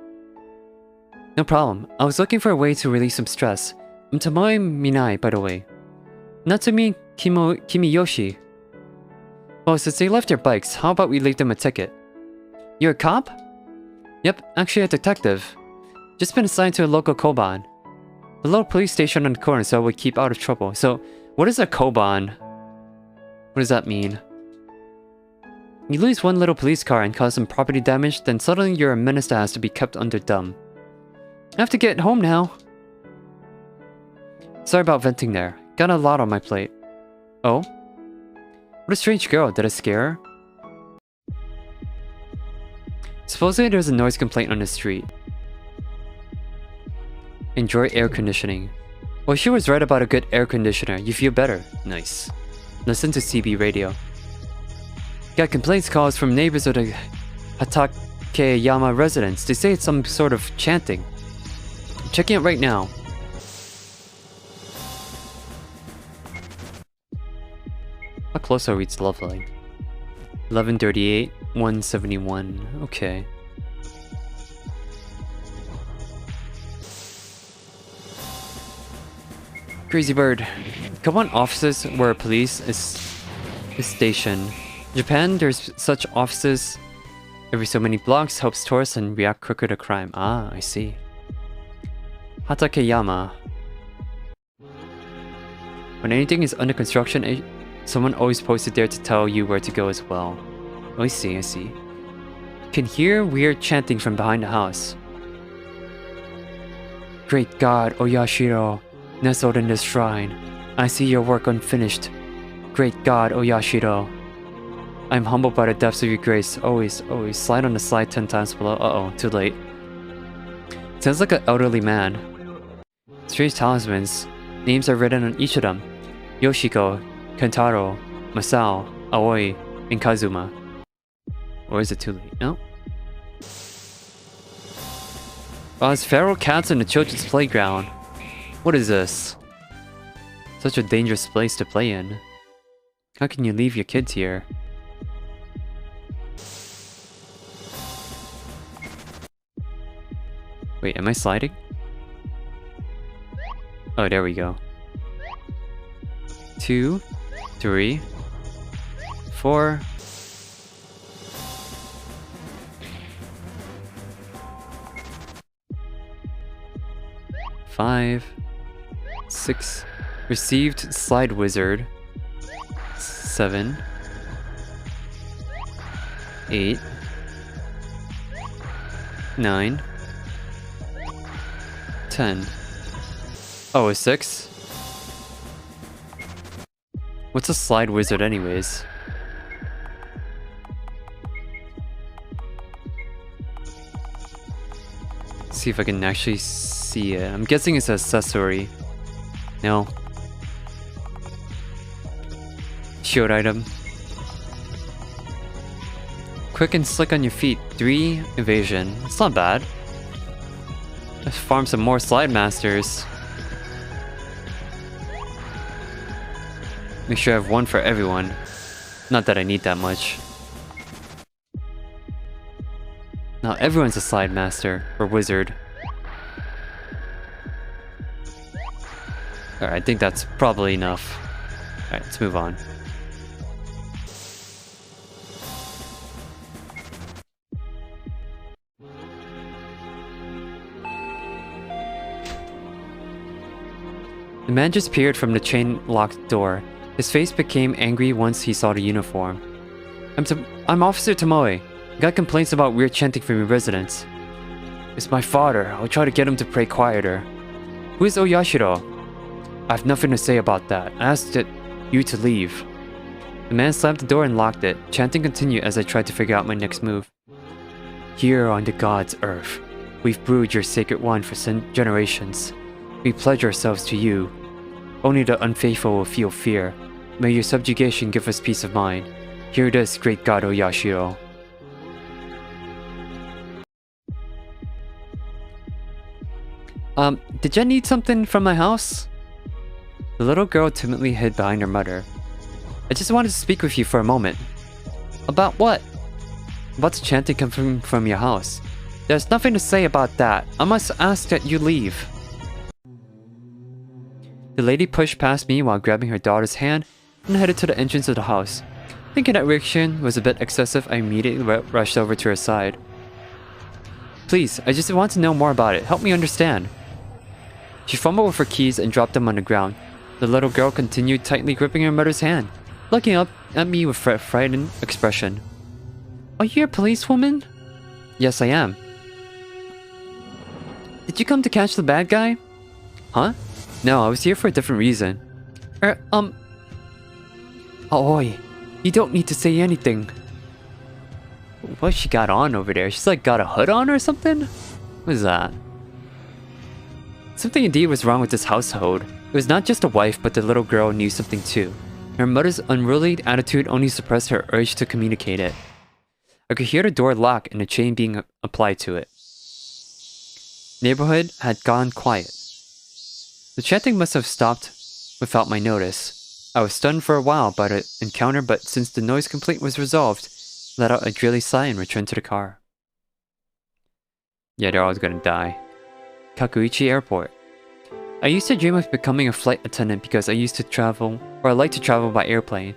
No problem. I was looking for a way to release some stress. I'm Tomoe Minai, by the way. Natsumi Kimiyoshi. Well, since they left their bikes, how about we leave them a ticket? You're a cop? Yep, actually a detective. Just been assigned to a local Koban. The little police station on the corner so I would keep out of trouble. So, what is a Koban? What does that mean? You lose one little police car and cause some property damage, then suddenly you're a menace that has to be kept under dumb. I have to get home now. Sorry about venting there. Got a lot on my plate. Oh? What a strange girl. Did I scare her? Supposedly there's a noise complaint on the street. Enjoy air conditioning. Well, she was right about a good air conditioner. You feel better. Nice. Listen to CB radio. Got complaints calls from neighbors of the Hatakeyama residents. They say it's some sort of chanting. I'm checking it right now. How close are we to leveling? 1138, 171. Okay. Crazy bird. Come on, offices where police is stationed. In Japan, there's such offices every so many blocks, helps tourists and react quicker to crime. Ah, I see. Hatakeyama. When anything is under construction, someone always posted there to tell you where to go as well. Oh, I see, I see. Can hear weird chanting from behind the house. Great God, Oyashiro, nestled in this shrine, I see your work unfinished. Great God, Oyashiro, I'm humbled by the depths of your grace. Always, always. Slide on the slide 10 times below. Uh-oh, too late. Sounds like an elderly man. Strange talismans. Names are written on each of them. Yoshiko, Kentaro, Masao, Aoi, and Kazuma. Or is it too late? No? Oh, it's feral cats in the children's playground. What is this? Such a dangerous place to play in. How can you leave your kids here? Wait, am I sliding? Oh, there we go. 2, 3, 4. Five, 6. Received slide wizard. 7, 8, 9, 10. Oh, a 6? What's a slide wizard anyways? See if I can actually see it. I'm guessing it's an accessory. No. Shield item. Quick and slick on your feet. 3 evasion. It's not bad. Let's farm some more slide masters. Make sure I have one for everyone. Not that I need that much. Now everyone's a slide master or wizard. Alright, I think that's probably enough. Alright, let's move on. The man just peered from the chain-locked door. His face became angry once he saw the uniform. I'm Officer Tomoe. Got complaints about weird chanting from your residents. It's my father. I'll try to get him to pray quieter. Who is Oyashiro? I have nothing to say about that. I asked you to leave. The man slammed the door and locked it. Chanting continued as I tried to figure out my next move. Here on the god's earth, we've brewed your sacred wine for generations. We pledge ourselves to you. Only the unfaithful will feel fear. May your subjugation give us peace of mind. Hear this, great god Oyashiro. Did you need something from my house? The little girl timidly hid behind her mother. I just wanted to speak with you for a moment. About what? About the chanting coming from your house. There's nothing to say about that. I must ask that you leave. The lady pushed past me while grabbing her daughter's hand and headed to the entrance of the house. Thinking that reaction was a bit excessive, I immediately rushed over to her side. Please, I just want to know more about it. Help me understand. She fumbled with her keys and dropped them on the ground. The little girl continued tightly gripping her mother's hand, looking up at me with a frightened expression. Are you a policewoman? Yes, I am. Did you come to catch the bad guy? Huh? No, I was here for a different reason. Oi, you don't need to say anything. What she got on over there? She's like got a hood on or something? What is that? Something indeed was wrong with this household. It was not just a wife, but the little girl knew something too. Her mother's unruly attitude only suppressed her urge to communicate it. I could hear the door lock and a chain being applied to it. Neighborhood had gone quiet. The chanting must have stopped without my notice. I was stunned for a while by the encounter, but since the noise complaint was resolved, let out a dreary sigh and returned to the car. Yeah, they're all gonna die. Kakuichi Airport. I used to dream of becoming a flight attendant because I used to travel, or I like to travel by airplane.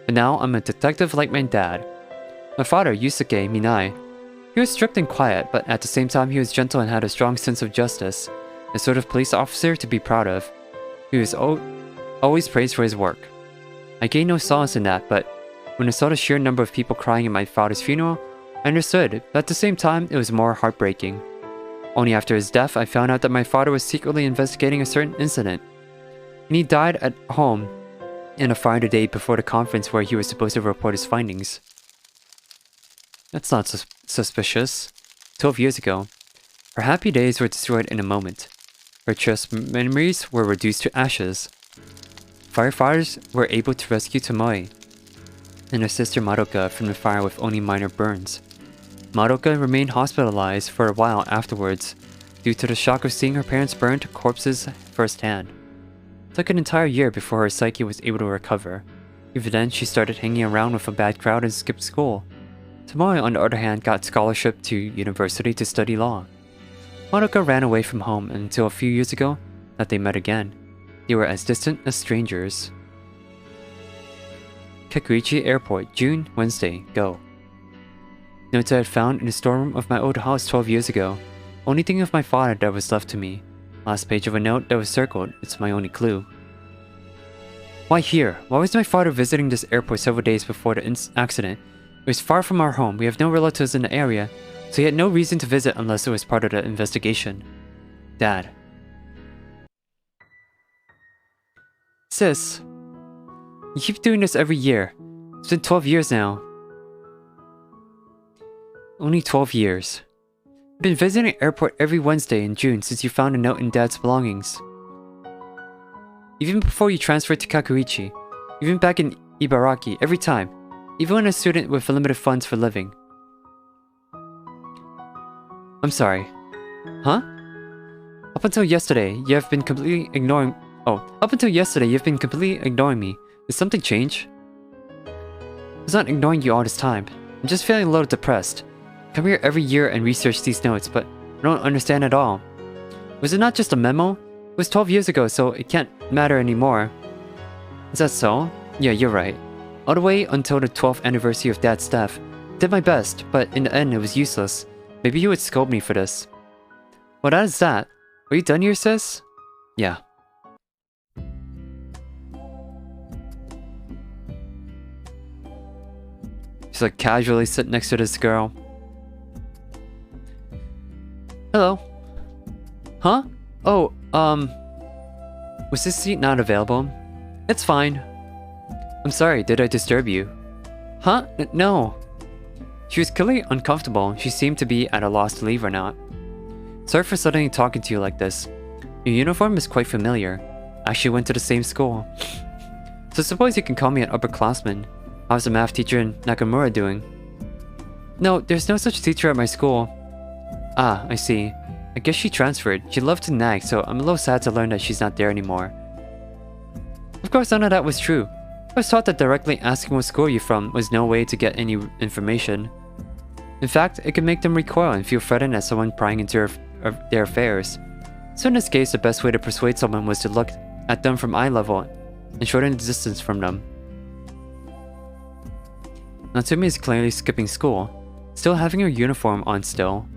But now I'm a detective like my dad. My father, Yusuke Minai, he was strict and quiet, but at the same time he was gentle and had a strong sense of justice. A sort of police officer to be proud of. He was always praised for his work. I gained no solace in that, but when I saw the sheer number of people crying at my father's funeral, I understood, but at the same time it was more heartbreaking. Only after his death, I found out that my father was secretly investigating a certain incident. And he died at home in a fire the day before the conference where he was supposed to report his findings. That's not suspicious. 12 years ago, her happy days were destroyed in a moment. Her cherished memories were reduced to ashes. Firefighters were able to rescue Tomoe and her sister Madoka from the fire with only minor burns. Madoka remained hospitalized for a while afterwards due to the shock of seeing her parents burn to corpses firsthand. It took an entire year before her psyche was able to recover. Even then, she started hanging around with a bad crowd and skipped school. Tomoe, on the other hand, got scholarship to university to study law. Madoka ran away from home until a few years ago that they met again. They were as distant as strangers. Kakuichi Airport, June, Wednesday, go. Notes I had found in the storeroom of my old house 12 years ago. Only thing of my father that was left to me. Last page of a note that was circled, it's my only clue. Why here? Why was my father visiting this airport several days before the accident? It was far from our home, we have no relatives in the area, so he had no reason to visit unless it was part of the investigation. Dad. Sis, you keep doing this every year. It's been 12 years now. Only 12 years. I've been visiting the airport every Wednesday in June since you found a note in Dad's belongings. Even before you transferred to Kakuichi, even back in Ibaraki, every time, even when a student with limited funds for living. I'm sorry. Huh? Up until yesterday, you've been completely ignoring me. Did something change? I was not ignoring you all this time. I'm just feeling a little depressed. I come here every year and research these notes, but I don't understand at all. Was it not just a memo? It was 12 years ago, so it can't matter anymore. Is that so? Yeah, you're right. All the way until the 12th anniversary of Dad's death. I did my best, but in the end it was useless. Maybe you would scold me for this. Well, that is that. Are you done here, sis? Yeah. She's like casually sitting next to this girl. Hello. Huh? Oh, was this seat not available? It's fine. I'm sorry, did I disturb you? Huh? No. She was clearly uncomfortable. She seemed to be at a loss to leave or not. Sorry for suddenly talking to you like this. Your uniform is quite familiar. I actually went to the same school. So suppose you can call me an upperclassman. How's the math teacher in Nakamura doing? No, there's no such teacher at my school. Ah, I see. I guess she transferred. She loved to nag, so I'm a little sad to learn that she's not there anymore. Of course, none of that was true. I was taught that directly asking what school you're from was no way to get any information. In fact, it could make them recoil and feel threatened as someone prying into their affairs. So in this case, the best way to persuade someone was to look at them from eye level and shorten the distance from them. Natsumi is clearly skipping school, still having her uniform on still.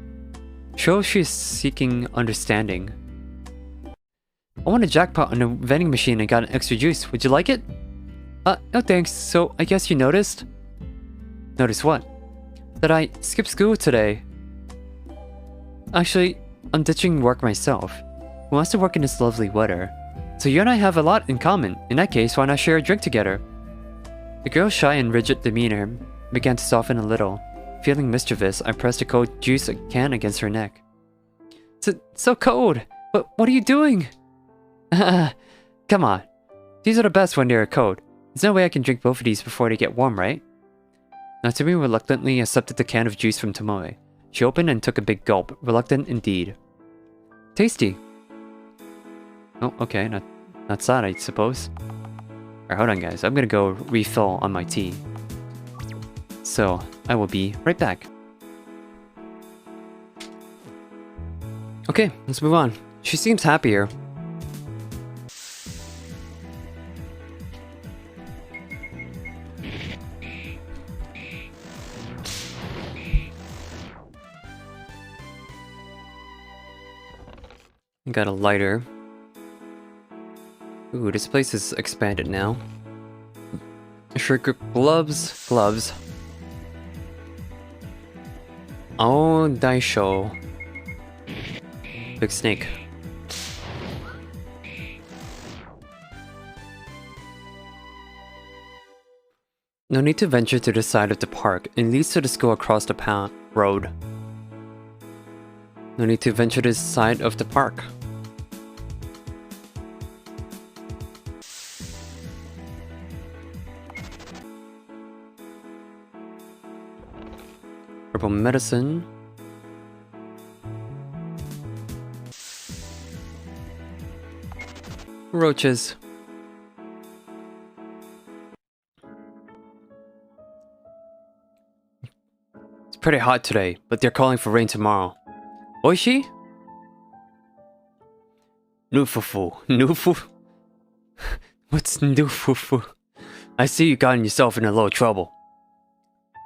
Shows she is seeking understanding. I won a jackpot on a vending machine and got an extra juice. Would you like it? No thanks. So I guess you noticed? Notice what? that I skipped school today. Actually, I'm ditching work myself. Who wants to work in this lovely weather? So you and I have a lot in common. In that case, why not share a drink together? The girl's shy and rigid demeanor began to soften a little. Feeling mischievous, I pressed a cold juice can against her neck. It's so cold! But what are you doing? Come on. These are the best when they're cold. There's no way I can drink both of these before they get warm, right? Natsumi reluctantly accepted the can of juice from Tomoe. She opened and took a big gulp, reluctant indeed. Tasty. Oh, okay, not sad, I suppose. Alright, hold on guys, I'm gonna go refill on my tea. So, I will be right back. Okay, let's move on. She seems happier. Got a lighter. Ooh, this place is expanded now. Shrink grip gloves. Oh, Daisho. Big snake. No need to venture to the side of the park. It leads to the school across the road. No need to venture to the side of the park. Herbal medicine. Roaches. It's pretty hot today, but they're calling for rain tomorrow. Oishi? Nufufu. Nufu? What's nufufu? I see you gotten yourself in a little trouble.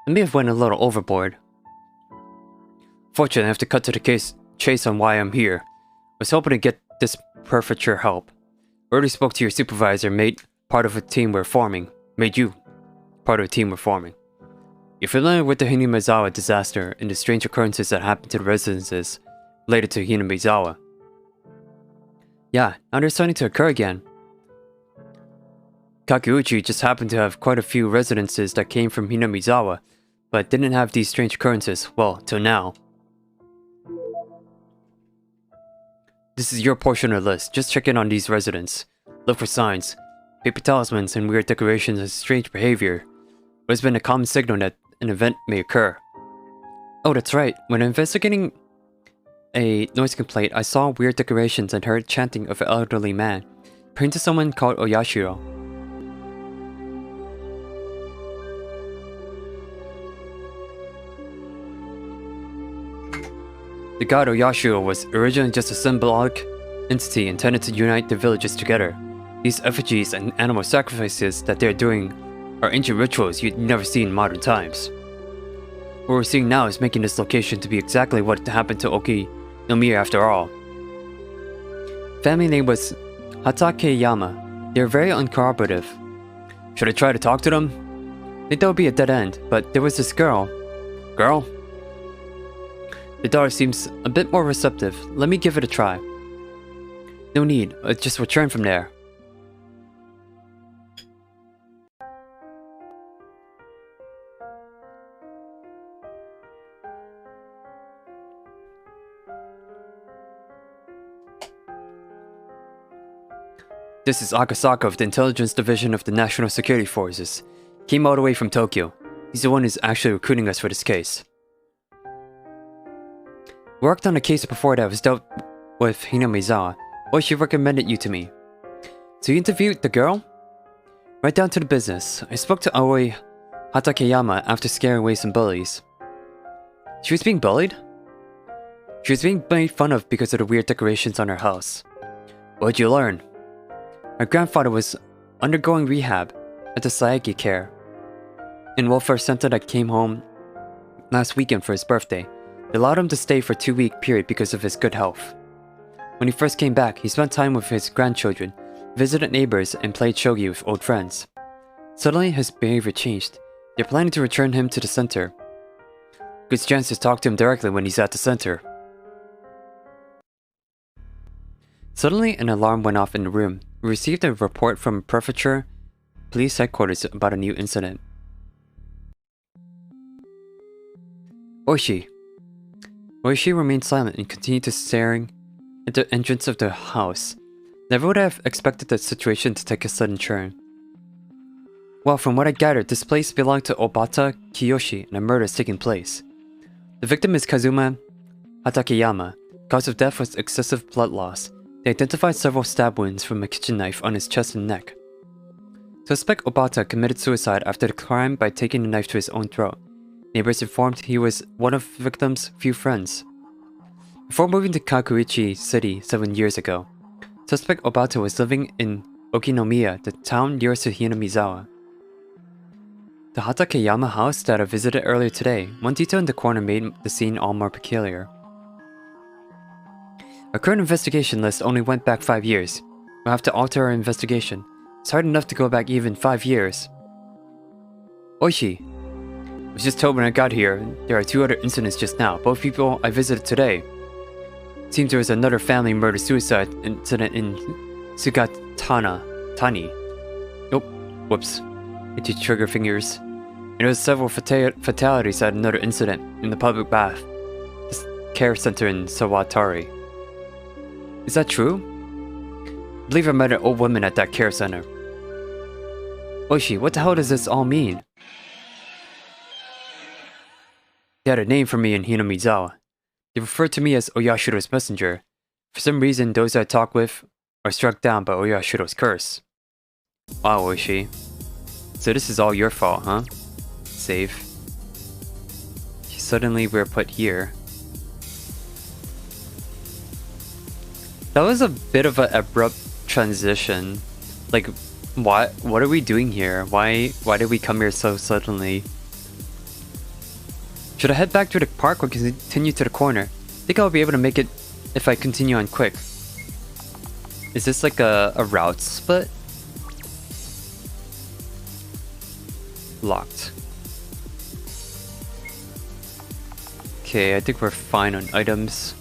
I may have went a little overboard. Fortunately, I have to cut to the chase on why I'm here. I was hoping to get this prefecture help. Already spoke to your supervisor, made you part of a team we're forming. You're familiar with the Hinamizawa disaster and the strange occurrences that happened to the residences related to Hinamizawa. Yeah, now they're starting to occur again. Kakuuchi just happened to have quite a few residences that came from Hinamizawa, but didn't have these strange occurrences, well, till now. This is your portion of the list. Just check in on these residents. Look for signs, paper talismans, and weird decorations and strange behavior. What has been a common signal that an event may occur. Oh, that's right. When investigating a noise complaint, I saw weird decorations and heard chanting of an elderly man, praying to someone called Oyashiro. The god Oyashiro was originally just a symbolic entity intended to unite the villages together. These effigies and animal sacrifices that they're doing are ancient rituals you'd never see in modern times. What we're seeing now is making this location to be exactly what happened to Oki no Miya after all. Family name was Hatakeyama. They're very uncooperative. Should I try to talk to them? I think that would be a dead end, but there was this girl. Girl? The daughter seems a bit more receptive. Let me give it a try. No need, just return from there. This is Akasaka of the Intelligence Division of the National Security Forces. Came all the way from Tokyo. He's the one who's actually recruiting us for this case. Worked on a case before that was dealt with Hinamizawa. Oishi recommended you to me. So you interviewed the girl? Right down to the business. I spoke to Aoi Hatakeyama after scaring away some bullies. She was being bullied? She was being made fun of because of the weird decorations on her house. What'd you learn? My grandfather was undergoing rehab at the Saeki Care in welfare center that came home last weekend for his birthday. They allowed him to stay for a 2-week period because of his good health. When he first came back, he spent time with his grandchildren, visited neighbors, and played shogi with old friends. Suddenly, his behavior changed. They're planning to return him to the center. Good chance to talk to him directly when he's at the center. Suddenly, an alarm went off in the room. We received a report from Prefecture Police Headquarters about a new incident. Oishi. Oishi remained silent and continued to staring at the entrance of the house. Never would I have expected the situation to take a sudden turn. Well, from what I gathered, this place belonged to Obata Kiyoshi and a murder is taking place. The victim is Kazuma Hatakeyama. Cause of death was excessive blood loss. They identified several stab wounds from a kitchen knife on his chest and neck. Suspect Obata committed suicide after the crime by taking the knife to his own throat. Neighbors informed he was one of the victim's few friends. Before moving to Kakuichi City 7 years ago, suspect Obata was living in Okinomiya, the town nearest to Hinamizawa. The Hatakeyama house that I visited earlier today, one detail in the corner made the scene all more peculiar. Our current investigation list only went back 5 years. We'll have to alter our investigation. It's hard enough to go back even 5 years. Oishi. I was just told when I got here, there are 2 other incidents just now, both people I visited today. It seems there was another family murder-suicide incident in Tani. Oh, whoops. Itchy trigger fingers. And there was several fatalities at another incident in the public bath. This care center in Sawatari. Is that true? I believe I met an old woman at that care center. Oishi, what the hell does this all mean? They had a name for me in Hinamizawa. They referred to me as Oyashiro's messenger. For some reason, those I talk with are struck down by Oyashiro's curse. Wow, Oishi. So this is all your fault, huh? Save. Suddenly we're put here. That was a bit of an abrupt transition. Like, what are we doing here? Why did we come here so suddenly? Should I head back to the park or continue to the corner? I think I'll be able to make it if I continue on quick. Is this like a route split? Locked. Okay, I think we're fine on items.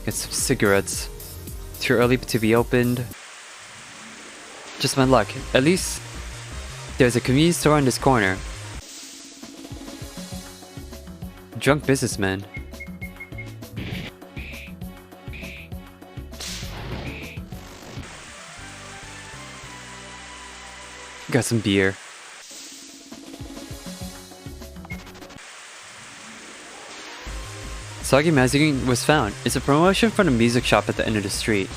Get some cigarettes. Too early to be opened. Just my luck. At least there's a convenience store on this corner. Drunk businessman. Got some beer. Soggy Magazine was found. It's a promotion from the music shop at the end of the street.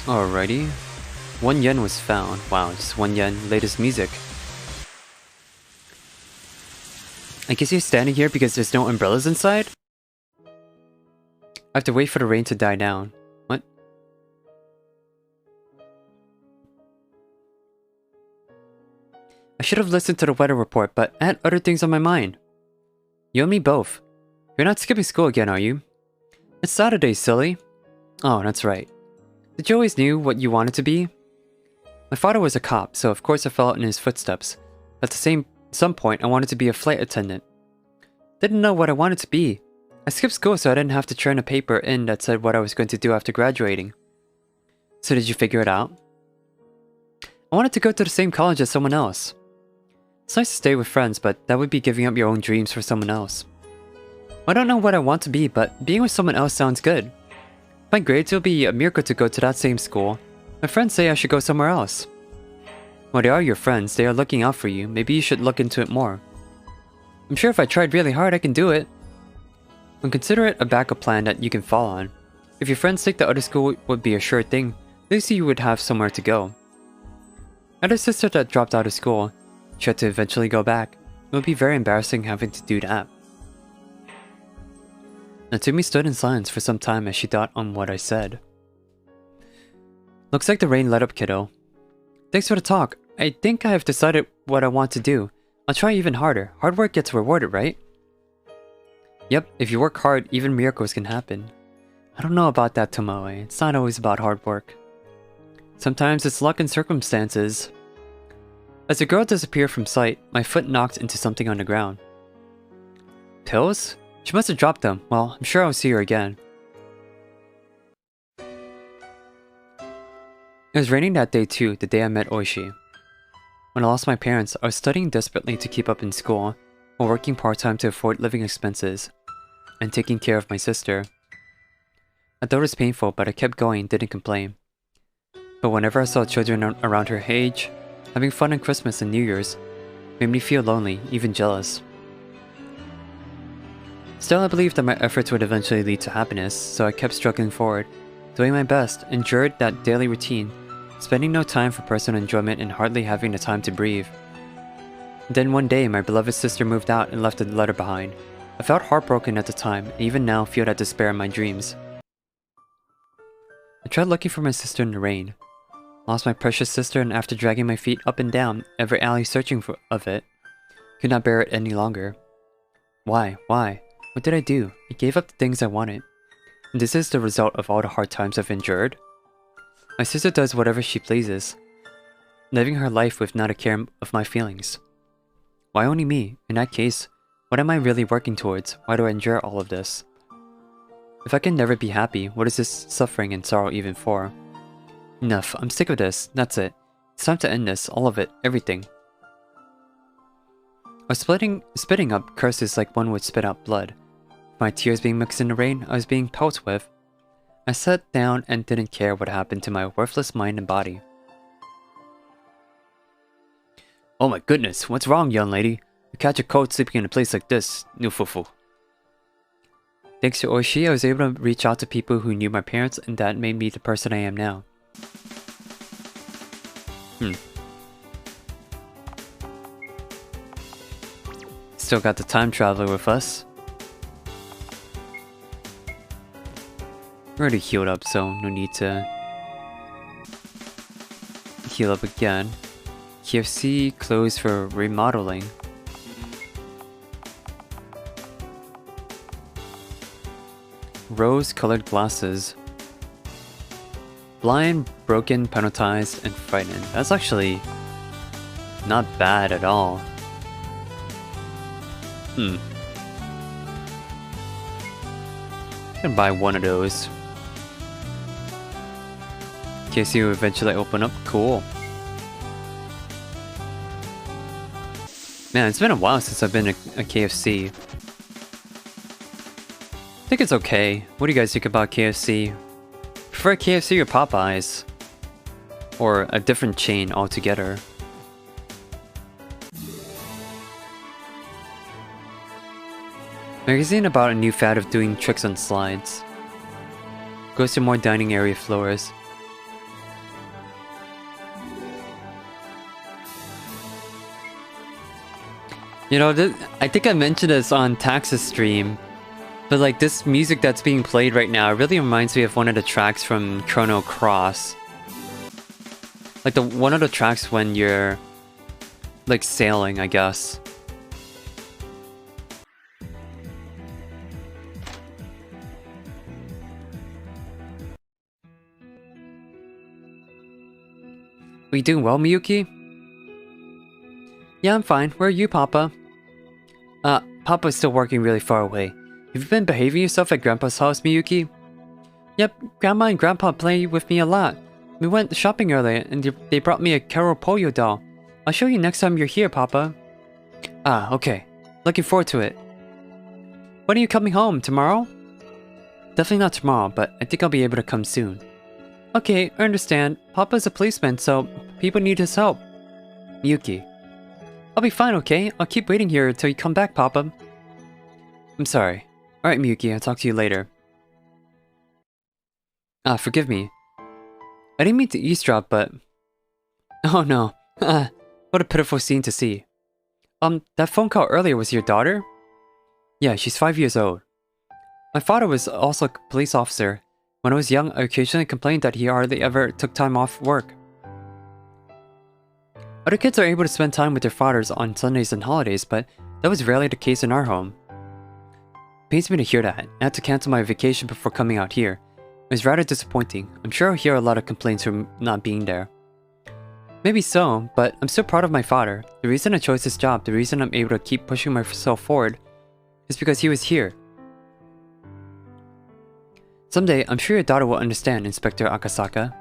Alrighty. 1 yen was found. Wow, just 1 yen. Latest music. I guess you're standing here because there's no umbrellas inside? I have to wait for the rain to die down. What? I should have listened to the weather report, but I had other things on my mind. You and me both. You're not skipping school again, are you? It's Saturday, silly. Oh, that's right. Did you always knew what you wanted to be? My father was a cop, so of course I followed in his footsteps. At some point, I wanted to be a flight attendant. Didn't know what I wanted to be. I skipped school so I didn't have to turn a paper in that said what I was going to do after graduating. So did you figure it out? I wanted to go to the same college as someone else. It's nice to stay with friends, but that would be giving up your own dreams for someone else. I don't know what I want to be, but being with someone else sounds good. My grades will be a miracle to go to that same school. My friends say I should go somewhere else. Well, they are your friends. They are looking out for you. Maybe you should look into it more. I'm sure if I tried really hard, I can do it. And consider it a backup plan that you can fall on. If your friends think the other school would be a sure thing, at least you would have somewhere to go. I had a sister that dropped out of school. She had to eventually go back. It would be very embarrassing having to do that. Natsumi stood in silence for some time as she thought on what I said. Looks like the rain let up, kiddo. Thanks for the talk. I think I have decided what I want to do. I'll try even harder. Hard work gets rewarded, right? Yep, if you work hard, even miracles can happen. I don't know about that, Tomoe. It's not always about hard work. Sometimes it's luck and circumstances. As the girl disappeared from sight, my foot knocked into something on the ground. Pills? She must have dropped them. Well, I'm sure I'll see her again. It was raining that day too, the day I met Oishi. When I lost my parents, I was studying desperately to keep up in school, while working part-time to afford living expenses, and taking care of my sister. I thought it was painful, but I kept going and didn't complain. But whenever I saw children around her age, having fun on Christmas and New Year's, made me feel lonely, even jealous. Still, I believed that my efforts would eventually lead to happiness, so I kept struggling forward, doing my best, endured that daily routine, spending no time for personal enjoyment and hardly having the time to breathe. Then one day, my beloved sister moved out and left a letter behind. I felt heartbroken at the time, and even now feel that despair in my dreams. I tried looking for my sister in the rain. Lost my precious sister, and after dragging my feet up and down every alley searching for it, could not bear it any longer. Why? What did I do? I gave up the things I wanted. And this is the result of all the hard times I've endured? My sister does whatever she pleases, living her life with not a care of my feelings. Why only me? In that case, what am I really working towards? Why do I endure all of this? If I can never be happy, what is this suffering and sorrow even for? Enough, I'm sick of this, that's it. It's time to end this, all of it, everything. I was spitting up curses like one would spit out blood. My tears being mixed in the rain, I was being pelted with. I sat down and didn't care what happened to my worthless mind and body. Oh my goodness, what's wrong, young lady? You catch a cold sleeping in a place like this, new fufu. Thanks to Oishi, I was able to reach out to people who knew my parents, and that made me the person I am now. Still got the time traveler with us. We're already healed up, so no need to heal up again. KFC closed for remodeling. Rose-colored glasses. Blind, broken, penalized, and frightened. That's actually not bad at all. I can buy one of those. KFC will eventually open up. Cool. Man, it's been a while since I've been a KFC. I think it's okay. What do you guys think about KFC? Prefer KFC or Popeyes? Or a different chain altogether? Magazine about a new fad of doing tricks on slides. Goes to more dining area floors. You know, I think I mentioned this on Tax's stream, but like this music that's being played right now really reminds me of one of the tracks from Chrono Cross. Like one of the tracks when you're like sailing, I guess. Are you doing well, Miyuki? Yeah, I'm fine. Where are you, Papa? Papa's still working really far away. Have you been behaving yourself at Grandpa's house, Miyuki? Yep, Grandma and Grandpa play with me a lot. We went shopping earlier, and they brought me a Kero Polio doll. I'll show you next time you're here, Papa. Ah, okay. Looking forward to it. When are you coming home? Tomorrow? Definitely not tomorrow, but I think I'll be able to come soon. Okay, I understand. Papa's a policeman, so people need his help. Miyuki. I'll be fine, okay? I'll keep waiting here until you come back, Papa. I'm sorry. Alright, Miyuki, I'll talk to you later. Ah, forgive me. I didn't mean to eavesdrop, but... Oh no. What a pitiful scene to see. That phone call earlier was your daughter? Yeah, she's 5 years old. My father was also a police officer. When I was young, I occasionally complained that he hardly ever took time off work. Other kids are able to spend time with their fathers on Sundays and holidays, but that was rarely the case in our home. Pains me to hear that. I had to cancel my vacation before coming out here. It was rather disappointing. I'm sure I'll hear a lot of complaints from not being there. Maybe so, but I'm still proud of my father. The reason I chose this job, the reason I'm able to keep pushing myself forward, is because he was here. Someday, I'm sure your daughter will understand, Inspector Akasaka.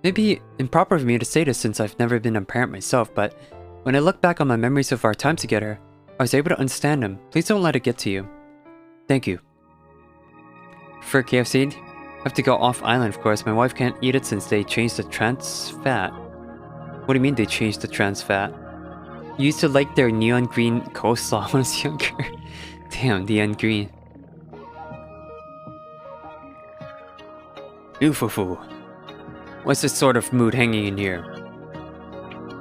Maybe improper of me to say this since I've never been a parent myself, but when I look back on my memories of our time together, I was able to understand them. Please don't let it get to you. Thank you. For KFC, I have to go off-island, of course. My wife can't eat it since they changed the trans fat. What do you mean they changed the trans fat? You used to like their neon green coleslaw when I was younger. Damn, neon green. Oofufu. What's this sort of mood hanging in here?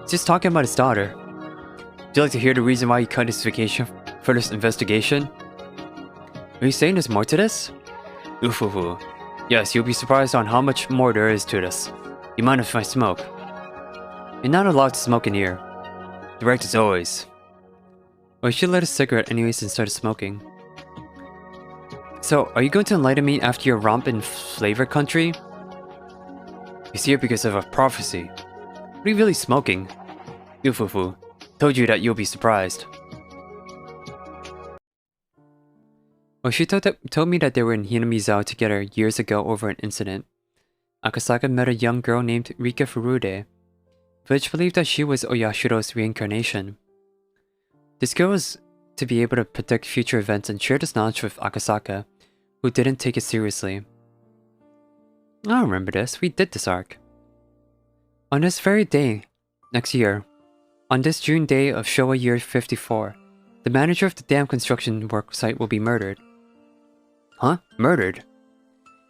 Just talking about his daughter. Would you like to hear the reason why he cut his vacation for this investigation? Are you saying there's more to this? Oofufu. Yes, you'll be surprised on how much more there is to this. You mind if I smoke? You're not allowed to smoke in here. Direct as always. Well, he should light a cigarette anyways and started smoking. So, are you going to enlighten me after your romp in Flavor Country? He's here because of a prophecy. What are you really smoking? Ufufu. Told you that you'll be surprised. Well, she told me that they were in Hinamizawa together years ago over an incident. Akasaka met a young girl named Rika Furude. Village believed that she was Oyashiro's reincarnation. This girl was to be able to predict future events and share this knowledge with Akasaka, who didn't take it seriously. I remember this, we did this arc. On this very day, next year, on this June day of Showa year 54, the manager of the dam construction work site will be murdered. Huh? Murdered?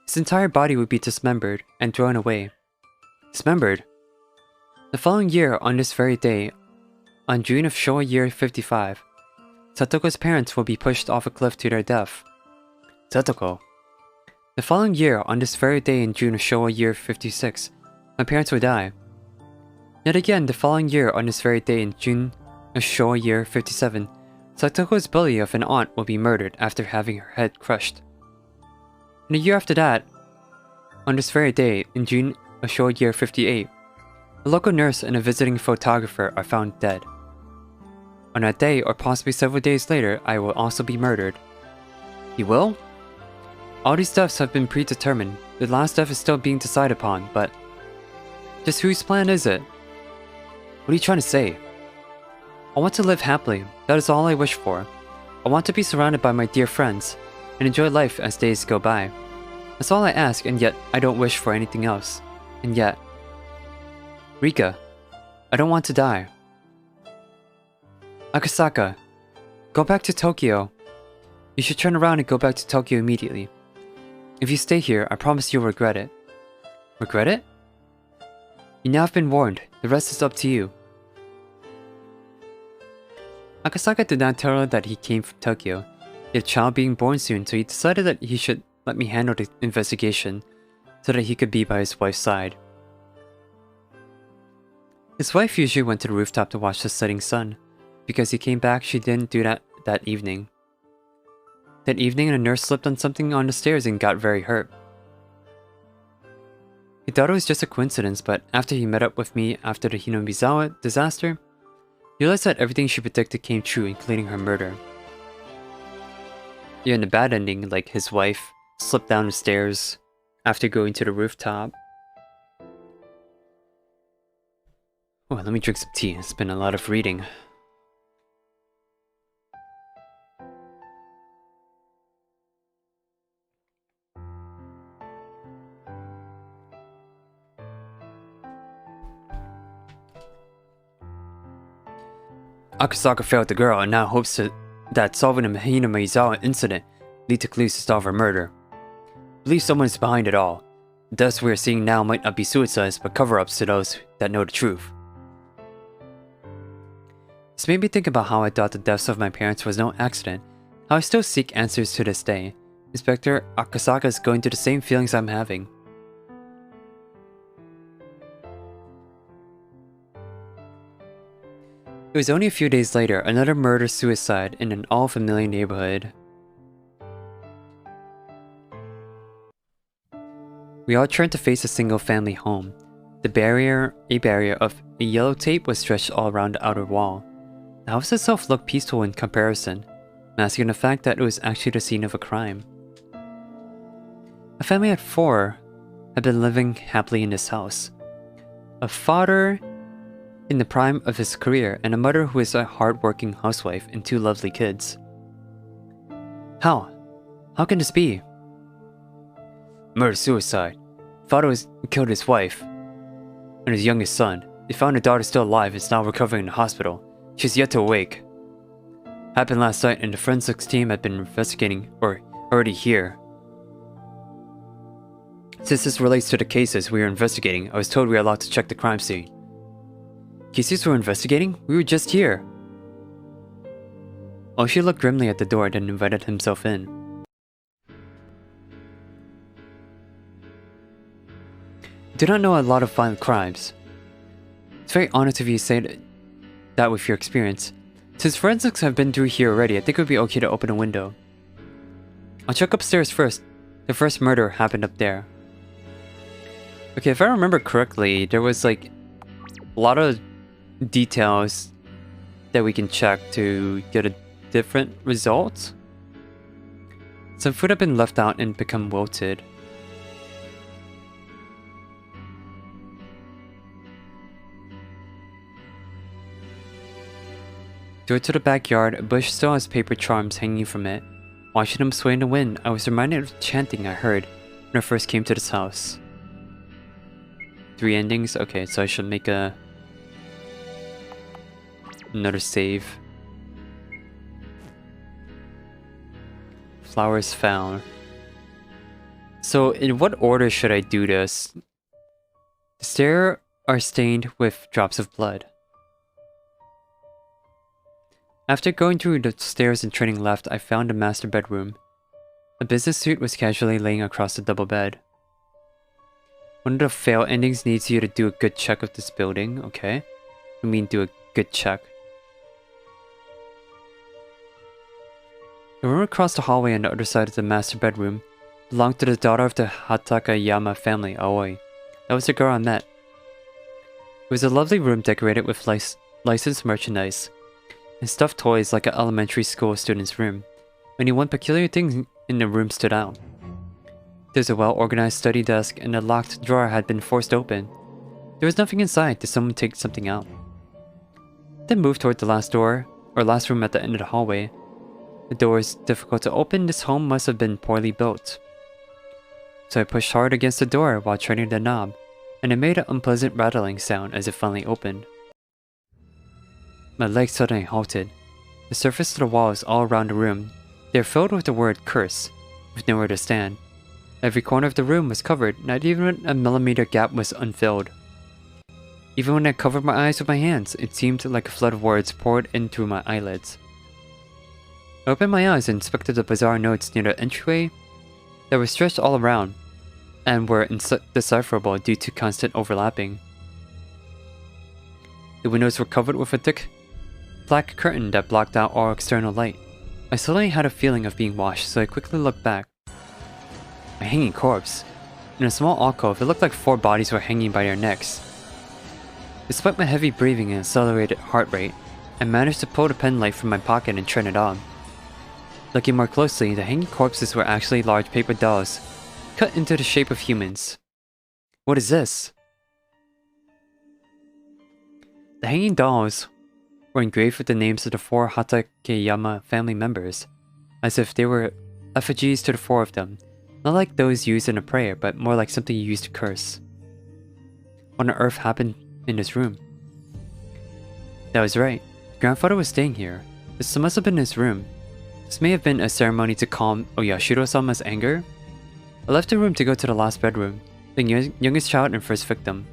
His entire body would be dismembered and thrown away. Dismembered? The following year, on this very day, on June of Showa year 55, Satoko's parents will be pushed off a cliff to their death. Satoko. The following year, on this very day in June of Showa year 56, my parents will die. Yet again, the following year, on this very day in June of Showa year 57, Satoko's bully of an aunt will be murdered after having her head crushed. And a year after that, on this very day in June of Showa year 58, a local nurse and a visiting photographer are found dead. On that day, or possibly several days later, I will also be murdered. You will? All these deaths have been predetermined. The last death is still being decided upon, but... just whose plan is it? What are you trying to say? I want to live happily. That is all I wish for. I want to be surrounded by my dear friends, and enjoy life as days go by. That's all I ask, and yet I don't wish for anything else. And yet... Rika, I don't want to die. Akasaka, go back to Tokyo. You should turn around and go back to Tokyo immediately. If you stay here, I promise you'll regret it. Regret it? You now have been warned. The rest is up to you. Akasaka did not tell her that he came from Tokyo. He had a child being born soon, so he decided that he should let me handle the investigation so that he could be by his wife's side. His wife usually went to the rooftop to watch the setting sun. Because he came back, she didn't do that evening. That evening, a nurse slipped on something on the stairs and got very hurt. He thought it was just a coincidence, but after he met up with me after the Hinamizawa disaster, he realized that everything she predicted came true, including her murder. Yeah, and the bad ending, like his wife slipped down the stairs after going to the rooftop. Oh, let me drink some tea. It's been a lot of reading. Akasaka failed the girl and now hopes that solving the Hinamizawa incident lead to clues to solve her murder. Believe someone is behind it all. The deaths we are seeing now might not be suicides, but cover-ups to those that know the truth. This made me think about how I thought the deaths of my parents was no accident, how I still seek answers to this day. Inspector Akasaka is going through the same feelings I'm having. It was only a few days later, another murder-suicide in an all-familiar neighborhood. We all turned to face a single-family home. A barrier of yellow tape was stretched all around the outer wall. The house itself looked peaceful in comparison, masking the fact that it was actually the scene of a crime. A family of 4 had been living happily in this house. A father in the prime of his career, and a mother who is a hard-working housewife and 2 lovely kids. How? How can this be? Murder-suicide. Father has killed his wife and his youngest son. They found their daughter still alive and is now recovering in the hospital. She's yet to awake. Happened last night and the forensics team had been investigating, or already here. Since this relates to the cases we are investigating, I was told we are allowed to check the crime scene. Cases we're investigating? We were just here. Oshi looked grimly at the door, then invited himself in. I do not know a lot of violent crimes. It's very honest of you to say that with your experience. Since forensics have been through here already, I think it would be okay to open a window. I'll check upstairs first. The first murder happened up there. Okay, if I remember correctly, there was like a lot of details that we can check to get a different result. Some food had been left out and become wilted. Door to the backyard, a bush still has paper charms hanging from it. Watching them sway in the wind, I was reminded of the chanting I heard when I first came to this house. 3 endings? Okay, so I should make another save. Flowers found. So in what order should I do this? The stairs are stained with drops of blood. After going through the stairs and turning left, I found the master bedroom. A business suit was casually laying across the double bed. One of the fail endings needs you to do a good check of this building. Okay. I mean do a good check. The room across the hallway on the other side of the master bedroom belonged to the daughter of the Hatakayama family, Aoi. That was the girl I met. It was a lovely room decorated with licensed merchandise and stuffed toys like an elementary school student's room. Only one peculiar thing in the room stood out. There's a well-organized study desk and a locked drawer had been forced open. There was nothing inside. Did someone take something out? Then moved toward the last room at the end of the hallway. The door is difficult to open. This home must have been poorly built. So I pushed hard against the door while turning the knob, and it made an unpleasant rattling sound as it finally opened. My legs suddenly halted. The surface of the walls all around the room, they are filled with the word curse, with nowhere to stand. Every corner of the room was covered, not even a millimeter gap was unfilled. Even when I covered my eyes with my hands, it seemed like a flood of words poured in through my eyelids. I opened my eyes and inspected the bizarre notes near the entryway that were stretched all around, and were indecipherable due to constant overlapping. The windows were covered with a thick black curtain that blocked out all external light. I suddenly had a feeling of being watched, so I quickly looked back. A hanging corpse. In a small alcove, it looked like 4 bodies were hanging by their necks. Despite my heavy breathing and accelerated heart rate, I managed to pull the pen light from my pocket and turn it on. Looking more closely, the hanging corpses were actually large paper dolls, cut into the shape of humans. What is this? The hanging dolls were engraved with the names of the 4 Hatakeyama family members, as if they were effigies to the 4 of them, not like those used in a prayer, but more like something used to curse. What on earth happened in this room? That was right. Grandfather was staying here. This must have been his room. This may have been a ceremony to calm Oyashiro-sama's anger. I left the room to go to the last bedroom, the youngest child and first victim.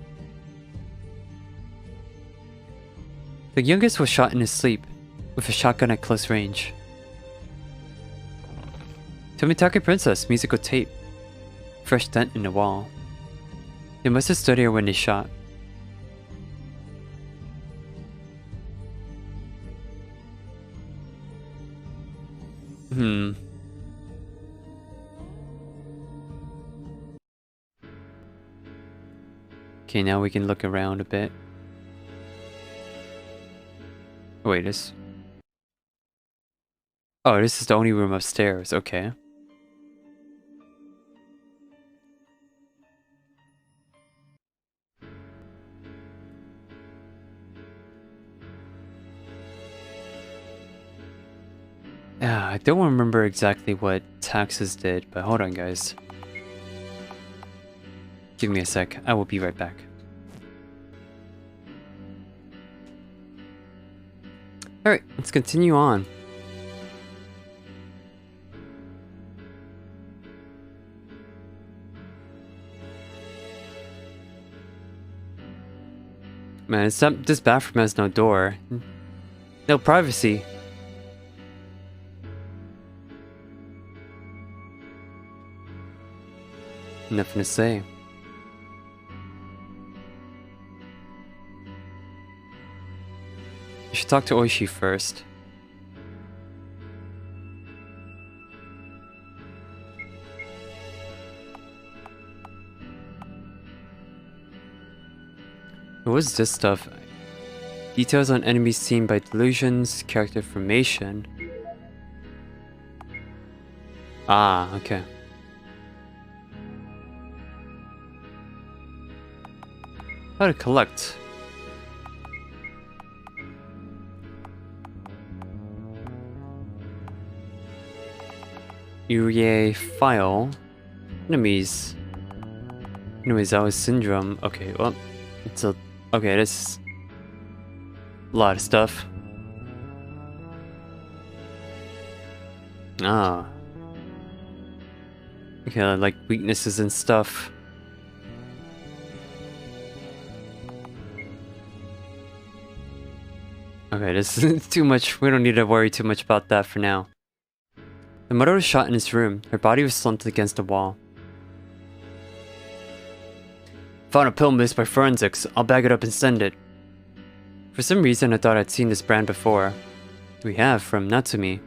The youngest was shot in his sleep, with a shotgun at close range. Tomitake Princess, musical tape. Fresh dent in the wall. They must have stood here when they shot. Okay, now we can look around a bit. Oh, wait, this... Oh, this is the only room upstairs. Okay. Yeah, I don't remember exactly what taxes did, but hold on, guys. Give me a sec. I will be right back. Alright, let's continue on. Man, this bathroom has no door. No privacy. Nothing to say. You should talk to Oishi first. What is this stuff? Details on enemies seen by delusions, character formation. Ah, okay. How to collect? Urie file. Enemies. Enemies syndrome. Okay, well, it's a... Okay, this is a lot of stuff. Ah. Okay, like weaknesses and stuff. Okay, this is too much. We don't need to worry too much about that for now. The mother was shot in his room. Her body was slumped against the wall. Found a pill missed by forensics. I'll bag it up and send it. For some reason, I thought I'd seen this brand before. We have, from Natsumi.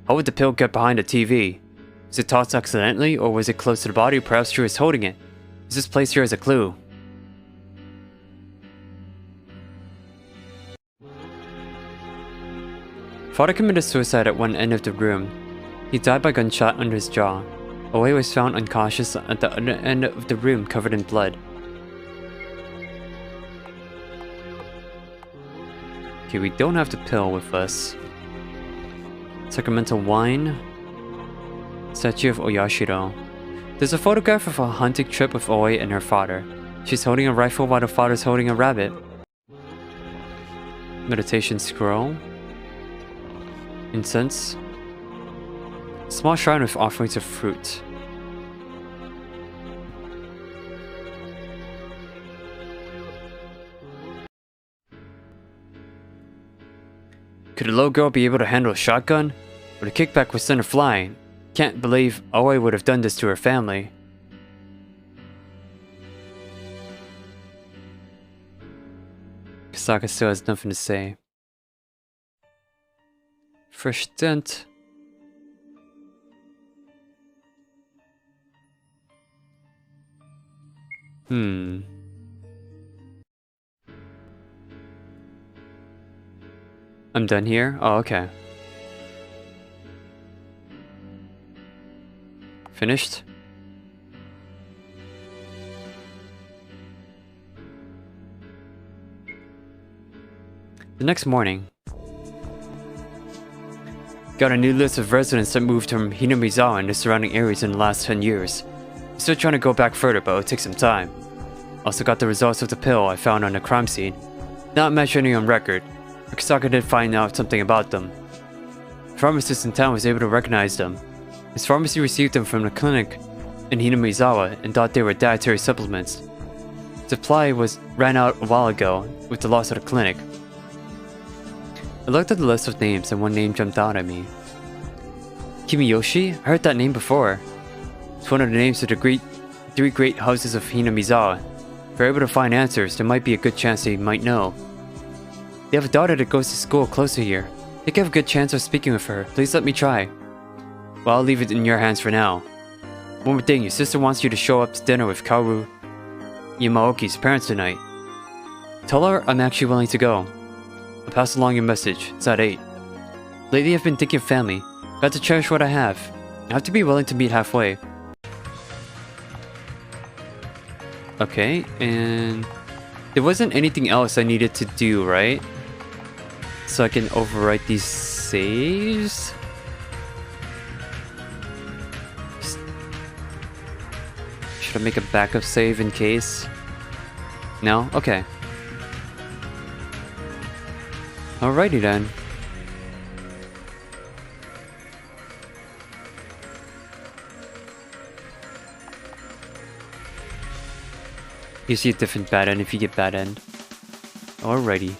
How would the pill get behind a TV? Was it tossed accidentally, or was it close to the body? Perhaps she was holding it. Is this placed here as a clue? Father committed suicide at one end of the room. He died by gunshot under his jaw. Oe was found unconscious at the other end of the room, covered in blood. Okay, we don't have the pill with us. Sacramental wine. Statue of Oyashiro. There's a photograph of a hunting trip with Oe and her father. She's holding a rifle while the father's holding a rabbit. Meditation scroll. Incense. Small shrine with offerings of fruit. Could a little girl be able to handle a shotgun? Or the kickback was sent her flying? Can't believe Oe would have done this to her family. Kasaka still has nothing to say. Fresh dent. I'm done here? Oh, okay. Finished? The next morning. Got a new list of residents that moved from Hinamizawa and the surrounding areas in the last 10 years. Still trying to go back further, but it'll take some time. Also got the results of the pill I found on the crime scene. Not mentioning on record. Kasaka did find out something about them. The pharmacist in town was able to recognize them. His pharmacy received them from the clinic in Hinamizawa and thought they were dietary supplements. Supply ran out a while ago with the loss of the clinic. I looked at the list of names and one name jumped out at me. Kimiyoshi? I heard that name before. It's one of the names of the three great houses of Hinamizawa. If we're able to find answers, there might be a good chance they might know. They have a daughter that goes to school close to here. I think I have a good chance of speaking with her. Please let me try. Well, I'll leave it in your hands for now. One more thing, your sister wants you to show up to dinner with Kaoru. Yamaoki's parents tonight. Tell her I'm actually willing to go. I'll pass along your message. It's at 8. Lately I've been thinking of family. Got to cherish what I have. I have to be willing to meet halfway. Okay, and there wasn't anything else I needed to do, right? So I can overwrite these saves? Should I make a backup save in case? No? Okay. Alrighty then. You see a different bad end if you get bad end. Alrighty.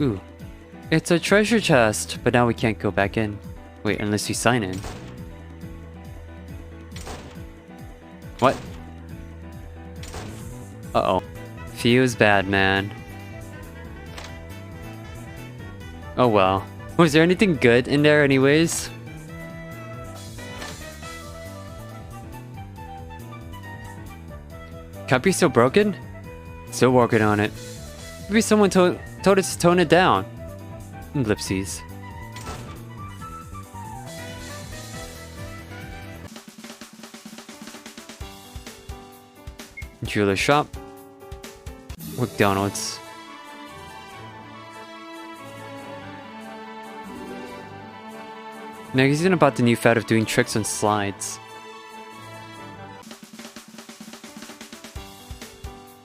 Ooh. It's a treasure chest, but now we can't go back in. Wait, unless you sign in. What? Uh-oh. Feels bad, man. Oh well. Was there anything good in there anyways? Copy still broken? Still working on it. Maybe someone told us to tone it down. Ellipses. Jeweler shop. McDonald's. Magazine about the new fad of doing tricks on slides.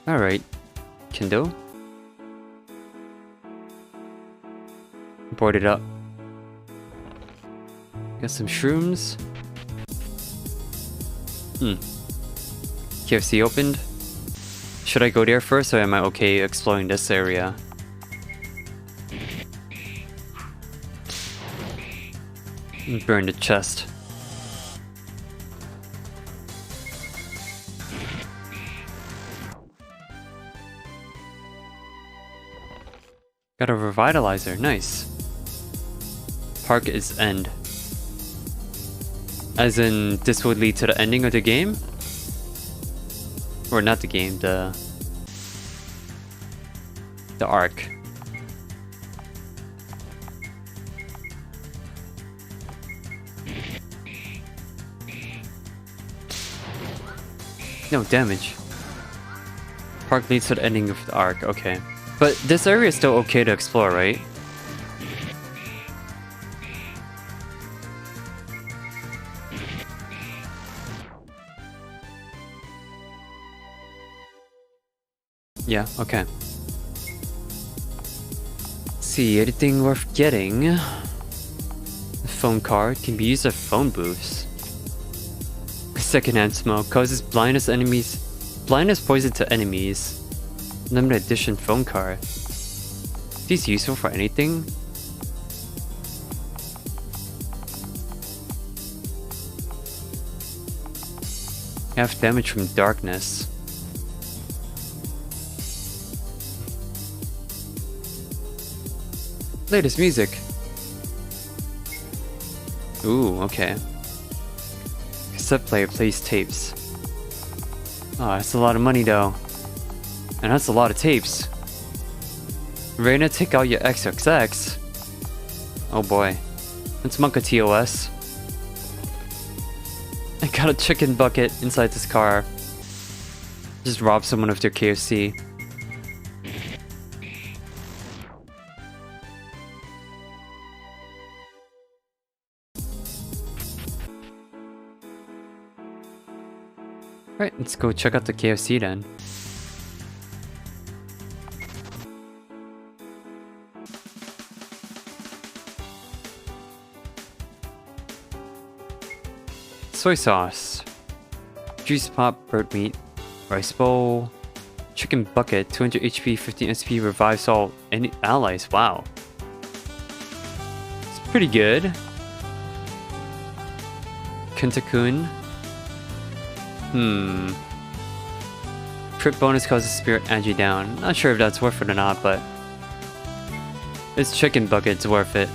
Alright. Kindle. Board it up. Got some shrooms. KFC opened. Should I go there first, or am I okay exploring this area? Burn the chest. Got a revitalizer, nice. Park is end. As in, this would lead to the ending of the game? Or not the game, the arc. No damage. Park leads to the ending of the arc, okay. But this area is still okay to explore, right? Yeah, okay. See, anything worth getting? The phone card can be used at phone booths. Secondhand smoke causes blindness poison to enemies. Limited edition phone card. Is these useful for anything? Half damage from darkness. Latest music. Ooh, okay. Cassette player plays tapes. Oh, that's a lot of money though. And that's a lot of tapes. Reina, take out your XXX. Oh boy. It's Monka TOS. I got a chicken bucket inside this car. Just rob someone of their KFC. Alright, let's go check out the KFC then. Soy sauce. Juice pop, bird meat, rice bowl, chicken bucket, 200 HP, 15 SP, revives all any allies. Wow. It's pretty good. Kentakun. Crit bonus causes spirit Angie down. Not sure if that's worth it or not, but this chicken bucket's worth it.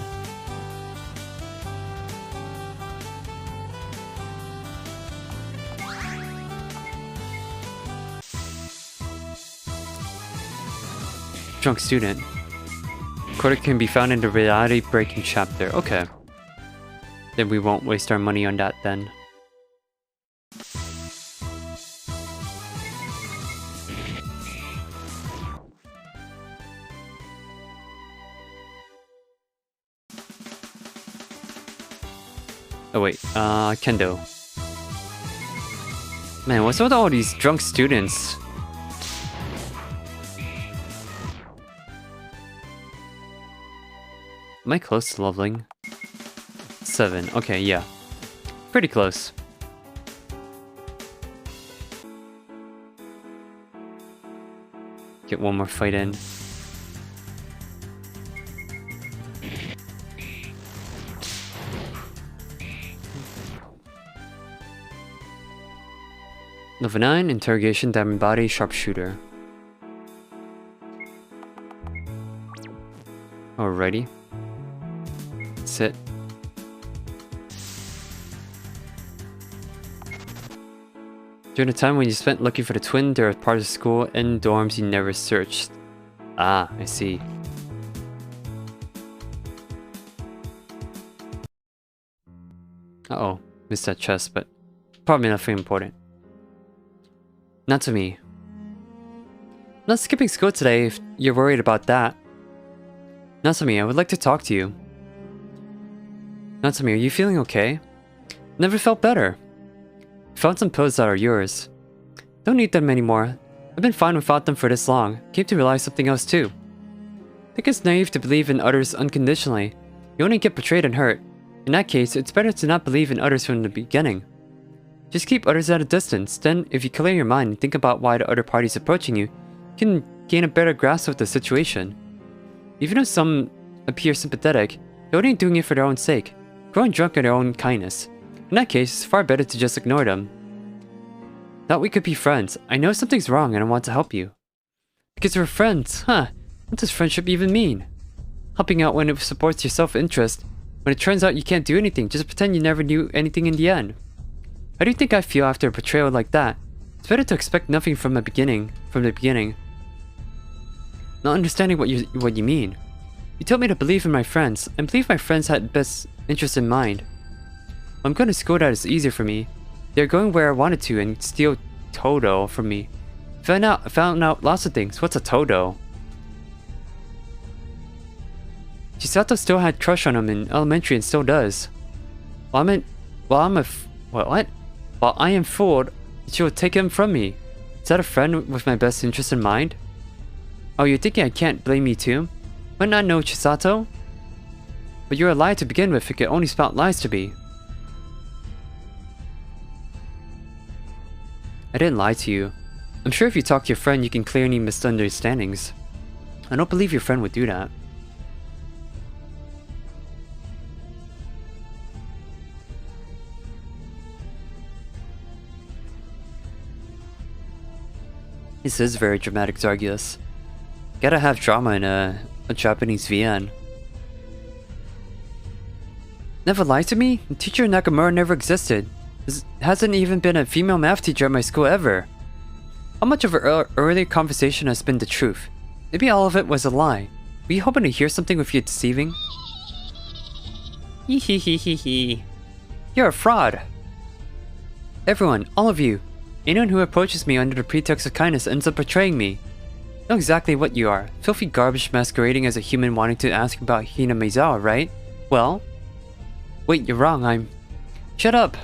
drunk student. Quarter can be found in the reality-breaking chapter. Okay. Then we won't waste our money on that then. Oh wait, Kendo. Man, what's with all these drunk students? Am I close to leveling? 7. Okay, yeah. Pretty close. Get one more fight in. Level 9, Interrogation, Diamond Body, Sharpshooter. Alrighty. Sit. During the time when you spent looking for the twin, there are parts of school and dorms you never searched. Ah, I see. Uh-oh, missed that chest, but probably nothing important. Natsumi. I'm not skipping school today if you're worried about that. Natsumi, I would like to talk to you. Natsumi, are you feeling okay? Never felt better. Found some pills that are yours. Don't need them anymore. I've been fine without them for this long. Came to realize something else too. I think it's naive to believe in others unconditionally. You only get betrayed and hurt. In that case, it's better to not believe in others from the beginning. Just keep others at a distance, then if you clear your mind and think about why the other party is approaching you, you can gain a better grasp of the situation. Even though some appear sympathetic, they're only doing it for their own sake, growing drunk on their own kindness. In that case, it's far better to just ignore them. Thought we could be friends. I know something's wrong and I want to help you. Because we're friends, huh? What does friendship even mean? Helping out when it supports your self-interest. When it turns out you can't do anything, just pretend you never knew anything in the end. How do you think I feel after a betrayal like that? It's better to expect nothing from the beginning. Not understanding what you mean. You told me to believe in my friends, and believe my friends had best interest in mind. I'm going to school that is easier for me. They're going where I wanted to and steal Todo from me. Found out lots of things. What's a Todo? Chisato still had crush on him in elementary and still does. While I am fooled, she will take him from me. Is that a friend with my best interest in mind? Oh, you're thinking I can't blame you too? Might not know Chisato? But you're a lie to begin with, it could only spout lies to be. I didn't lie to you. I'm sure if you talk to your friend, you can clear any misunderstandings. I don't believe your friend would do that. This is very dramatic, Zargius. Gotta have drama in a Japanese VN. Never lied to me? Teacher Nakamura never existed. There hasn't even been a female math teacher at my school ever. How much of our earlier conversation has been the truth? Maybe all of it was a lie. Were you hoping to hear something with you deceiving? Hehehehe. You're a fraud. Everyone, all of you. Anyone who approaches me under the pretext of kindness ends up betraying me. Know exactly what you are. Filthy garbage masquerading as a human wanting to ask about Hina Meizawa, right? Well? Wait, you're wrong, Shut up!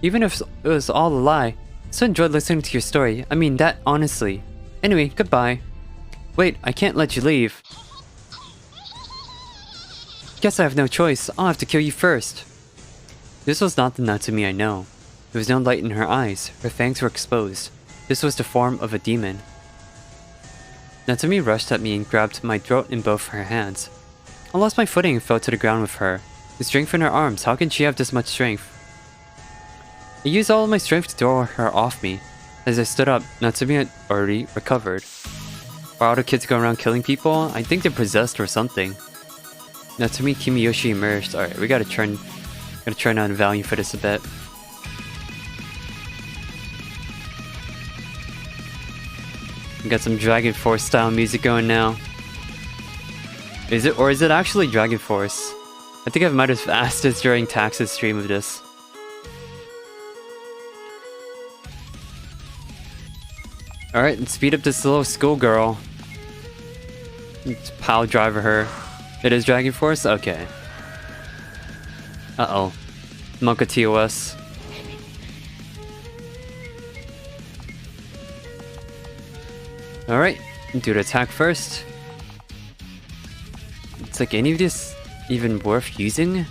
Even if it was all a lie, I so enjoyed listening to your story. I mean that honestly. Anyway, goodbye. Wait, I can't let you leave. Guess I have no choice. I'll have to kill you first. This was not the Natsumi I know. There was no light in her eyes. Her fangs were exposed. This was the form of a demon. Natsumi rushed at me and grabbed my throat in both her hands. I lost my footing and fell to the ground with her. The strength in her arms. How can she have this much strength? I used all of my strength to throw her off me. As I stood up, Natsumi had already recovered. Are all the kids going around killing people? I think they're possessed or something. Natsumi Kimiyoshi emerged. Alright, we gotta turn on value for this a bit. We got some Dragon Force style music going now. Is it actually Dragon Force? I think I might have asked this during Tax's stream of this. Alright, let's speed up this little schoolgirl. Let's pile driver her. It is Dragon Force? Okay. Uh-oh. Monka TOS. Alright, do the attack first. It's like any of this even worth using?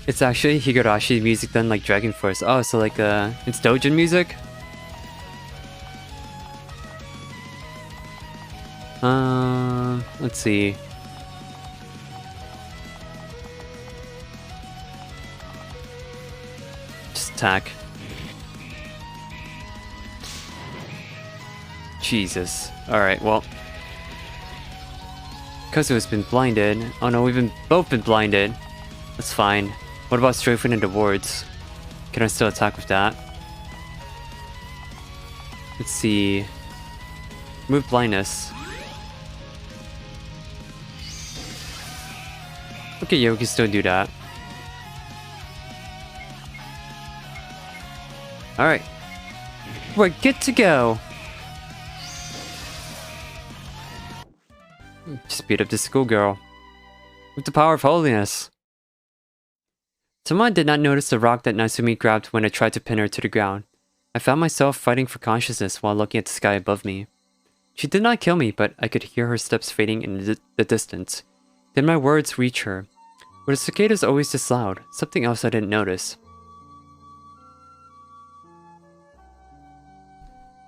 It's actually Higurashi music done like Dragon Force. Oh, so like it's Dojin music? Let's see. Just attack. Jesus. Alright, well. Kazuha's been blinded. Oh no, we've both been blinded. That's fine. What about strafing into wards? Can I still attack with that? Let's see. Move blindness. Okay, yeah, we can still do that. Alright. We're good to go. Speed up the schoolgirl. With the power of holiness. Someone did not notice the rock that Natsumi grabbed when I tried to pin her to the ground. I found myself fighting for consciousness while looking at the sky above me. She did not kill me, but I could hear her steps fading in the distance. Then my words reach her. Were the cicadas always this loud? Something else I didn't notice.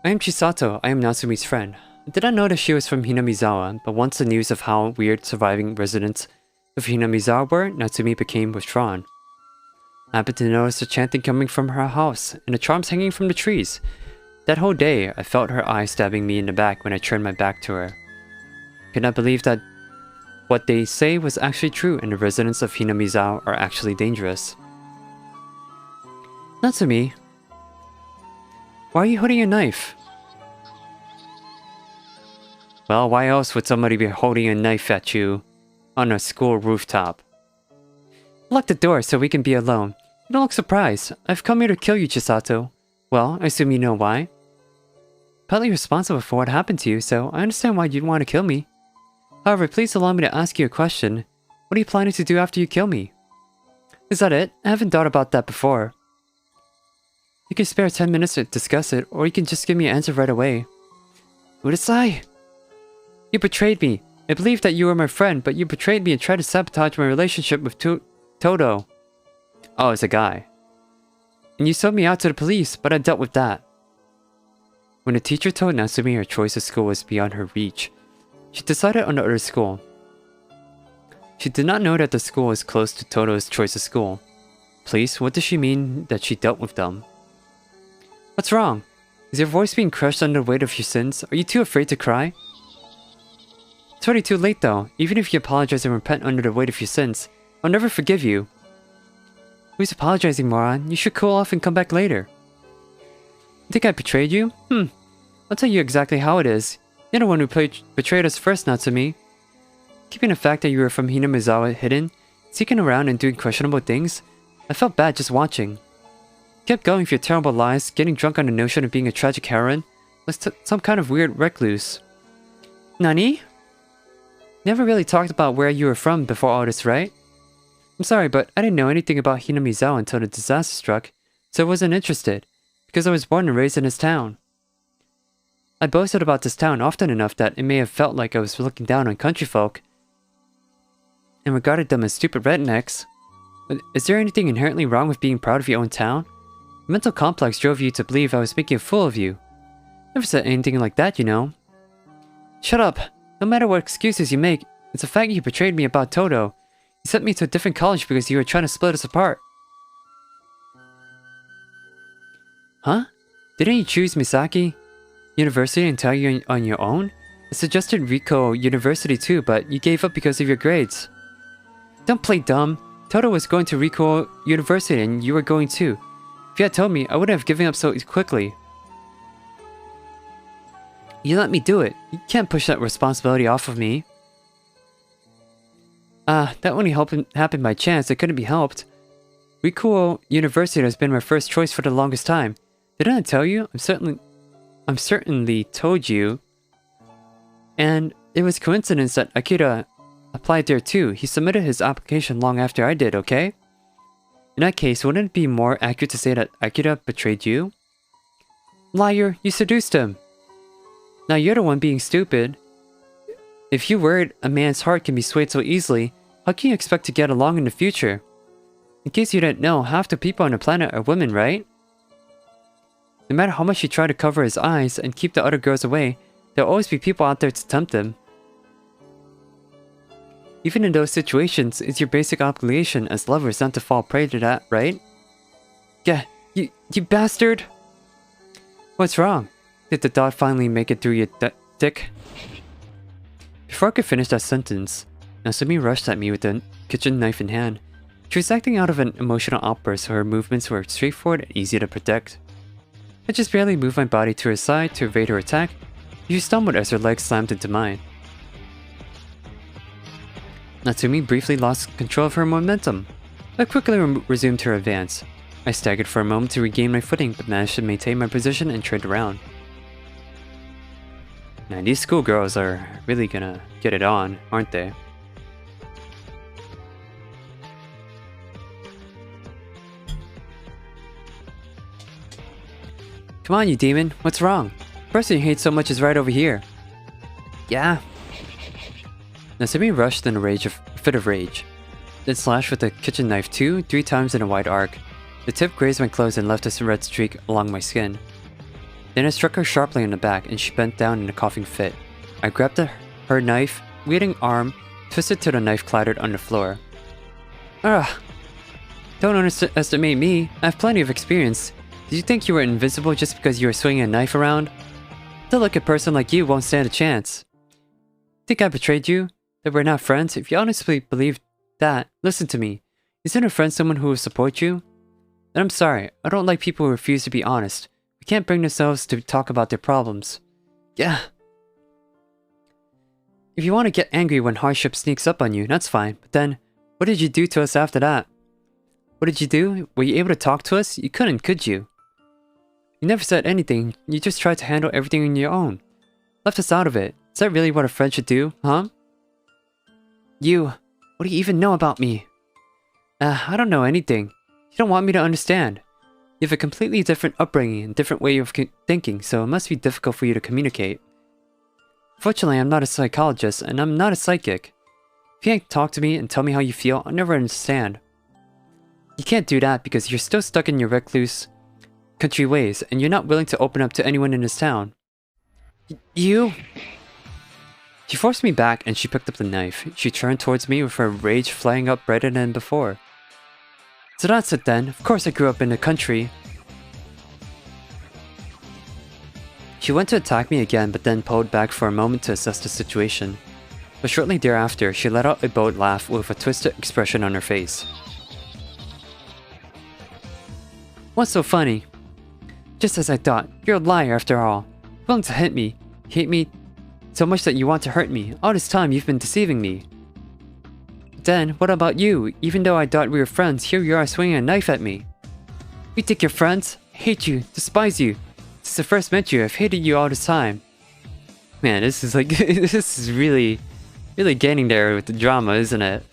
I am Chisato. I am Natsumi's friend. I did not notice she was from Hinamizawa, but once the news of how weird surviving residents of Hinamizawa were, Natsumi became withdrawn. I happened to notice the chanting coming from her house, and the charms hanging from the trees. That whole day, I felt her eyes stabbing me in the back when I turned my back to her. I could not believe that what they say was actually true, and the residents of Hinamizawa are actually dangerous. Natsumi, why are you holding a knife? Well, why else would somebody be holding a knife at you on a school rooftop? Lock the door so we can be alone. You don't look surprised. I've come here to kill you, Chisato. Well, I assume you know why. Partly responsible for what happened to you, so I understand why you'd want to kill me. However, please allow me to ask you a question. What are you planning to do after you kill me? Is that it? I haven't thought about that before. You can spare 10 minutes to discuss it, or you can just give me an answer right away. Udasai! You betrayed me. I believed that you were my friend, but you betrayed me and tried to sabotage my relationship with Todo. Oh, it's a guy. And you sold me out to the police, but I dealt with that. When the teacher told Natsumi her choice of school was beyond her reach, she decided on the other school. She did not know that the school was close to Todo's choice of school. Please, what does she mean that she dealt with them? What's wrong? Is your voice being crushed under the weight of your sins? Are you too afraid to cry? It's already too late though. Even if you apologize and repent under the weight of your sins, I'll never forgive you. Who's apologizing, moron? You should cool off and come back later. You think I betrayed you? I'll tell you exactly how it is. You're the one who betrayed us first, Natsumi. Keeping the fact that you were from Hinamizawa hidden, seeking around and doing questionable things, I felt bad just watching. You kept going with your terrible lies, getting drunk on the notion of being a tragic heroine, like some kind of weird recluse. Nani? Never really talked about where you were from before all this, right? I'm sorry, but I didn't know anything about Hinamizawa until the disaster struck, so I wasn't interested, because I was born and raised in this town. I boasted about this town often enough that it may have felt like I was looking down on country folk and regarded them as stupid rednecks. But is there anything inherently wrong with being proud of your own town? The mental complex drove you to believe I was making a fool of you. Never said anything like that, you know. Shut up. No matter what excuses you make, it's the fact you betrayed me about Todo. You sent me to a different college because you were trying to split us apart. Huh? Didn't you choose Misaki University entirely on your own? I suggested Riko University too, but you gave up because of your grades. Don't play dumb. Todo was going to Riko University and you were going too. If you had told me, I wouldn't have given up so quickly. You let me do it. You can't push that responsibility off of me. That only happened by chance. It couldn't be helped. Rikuo University has been my first choice for the longest time. Didn't I tell you? I'm certainly told you. And it was coincidence that Akira applied there too. He submitted his application long after I did, okay? In that case, wouldn't it be more accurate to say that Akira betrayed you? Liar, you seduced him. Now you're the one being stupid. If you worried a man's heart can be swayed so easily, how can you expect to get along in the future? In case you didn't know, half the people on the planet are women, right? No matter how much you try to cover his eyes and keep the other girls away, there'll always be people out there to tempt him. Even in those situations, it's your basic obligation as lovers not to fall prey to that, right? Yeah, you bastard! What's wrong? Did the dot finally make it through your dick? Before I could finish that sentence, Natsumi rushed at me with the kitchen knife in hand. She was acting out of an emotional outburst, so her movements were straightforward and easy to protect. I just barely moved my body to her side to evade her attack. She stumbled as her legs slammed into mine. Natsumi briefly lost control of her momentum, but quickly resumed her advance. I staggered for a moment to regain my footing, but managed to maintain my position and trade around. Man, these schoolgirls are really gonna get it on, aren't they? Come on, you demon. What's wrong? The person you hate so much is right over here. Yeah. Natsumi rushed in a fit of rage, then slashed with the kitchen knife 2-3 times in a wide arc. The tip grazed my clothes and left a red streak along my skin. Then I struck her sharply in the back and she bent down in a coughing fit. I grabbed her knife, wielding arm, twisted till the knife clattered on the floor. Ugh! Don't underestimate me. I have plenty of experience. Did you think you were invincible just because you were swinging a knife around? A delicate person like you won't stand a chance. Think I betrayed you? That we're not friends? If you honestly believe that, listen to me. Isn't a friend someone who will support you? Then I'm sorry. I don't like people who refuse to be honest. We can't bring themselves to talk about their problems. Yeah. If you want to get angry when hardship sneaks up on you, that's fine. But then, what did you do to us after that? What did you do? Were you able to talk to us? You couldn't, could you? You never said anything. You just tried to handle everything on your own. Left us out of it. Is that really what a friend should do, huh? You. What do you even know about me? I don't know anything. You don't want me to understand. You have a completely different upbringing and different way of thinking, so it must be difficult for you to communicate. Fortunately, I'm not a psychologist, and I'm not a psychic. If you can't talk to me and tell me how you feel, I'll never understand. You can't do that because you're still stuck in your recluse country ways, and you're not willing to open up to anyone in this town. You? She forced me back and she picked up the knife. She turned towards me with her rage flaring up brighter than before. So that's it then. Of course I grew up in the country. She went to attack me again, but then pulled back for a moment to assess the situation. But shortly thereafter, she let out a bold laugh with a twisted expression on her face. What's so funny? Just as I thought, you're a liar after all. Willing to hit me. You hate me so much that you want to hurt me. All this time you've been deceiving me. Then, what about you? Even though I thought we were friends, here you are swinging a knife at me. You think you're friends? I hate you, despise you. Since I first met you, I've hated you all this time. Man, this is like, this is really getting there with the drama, isn't it?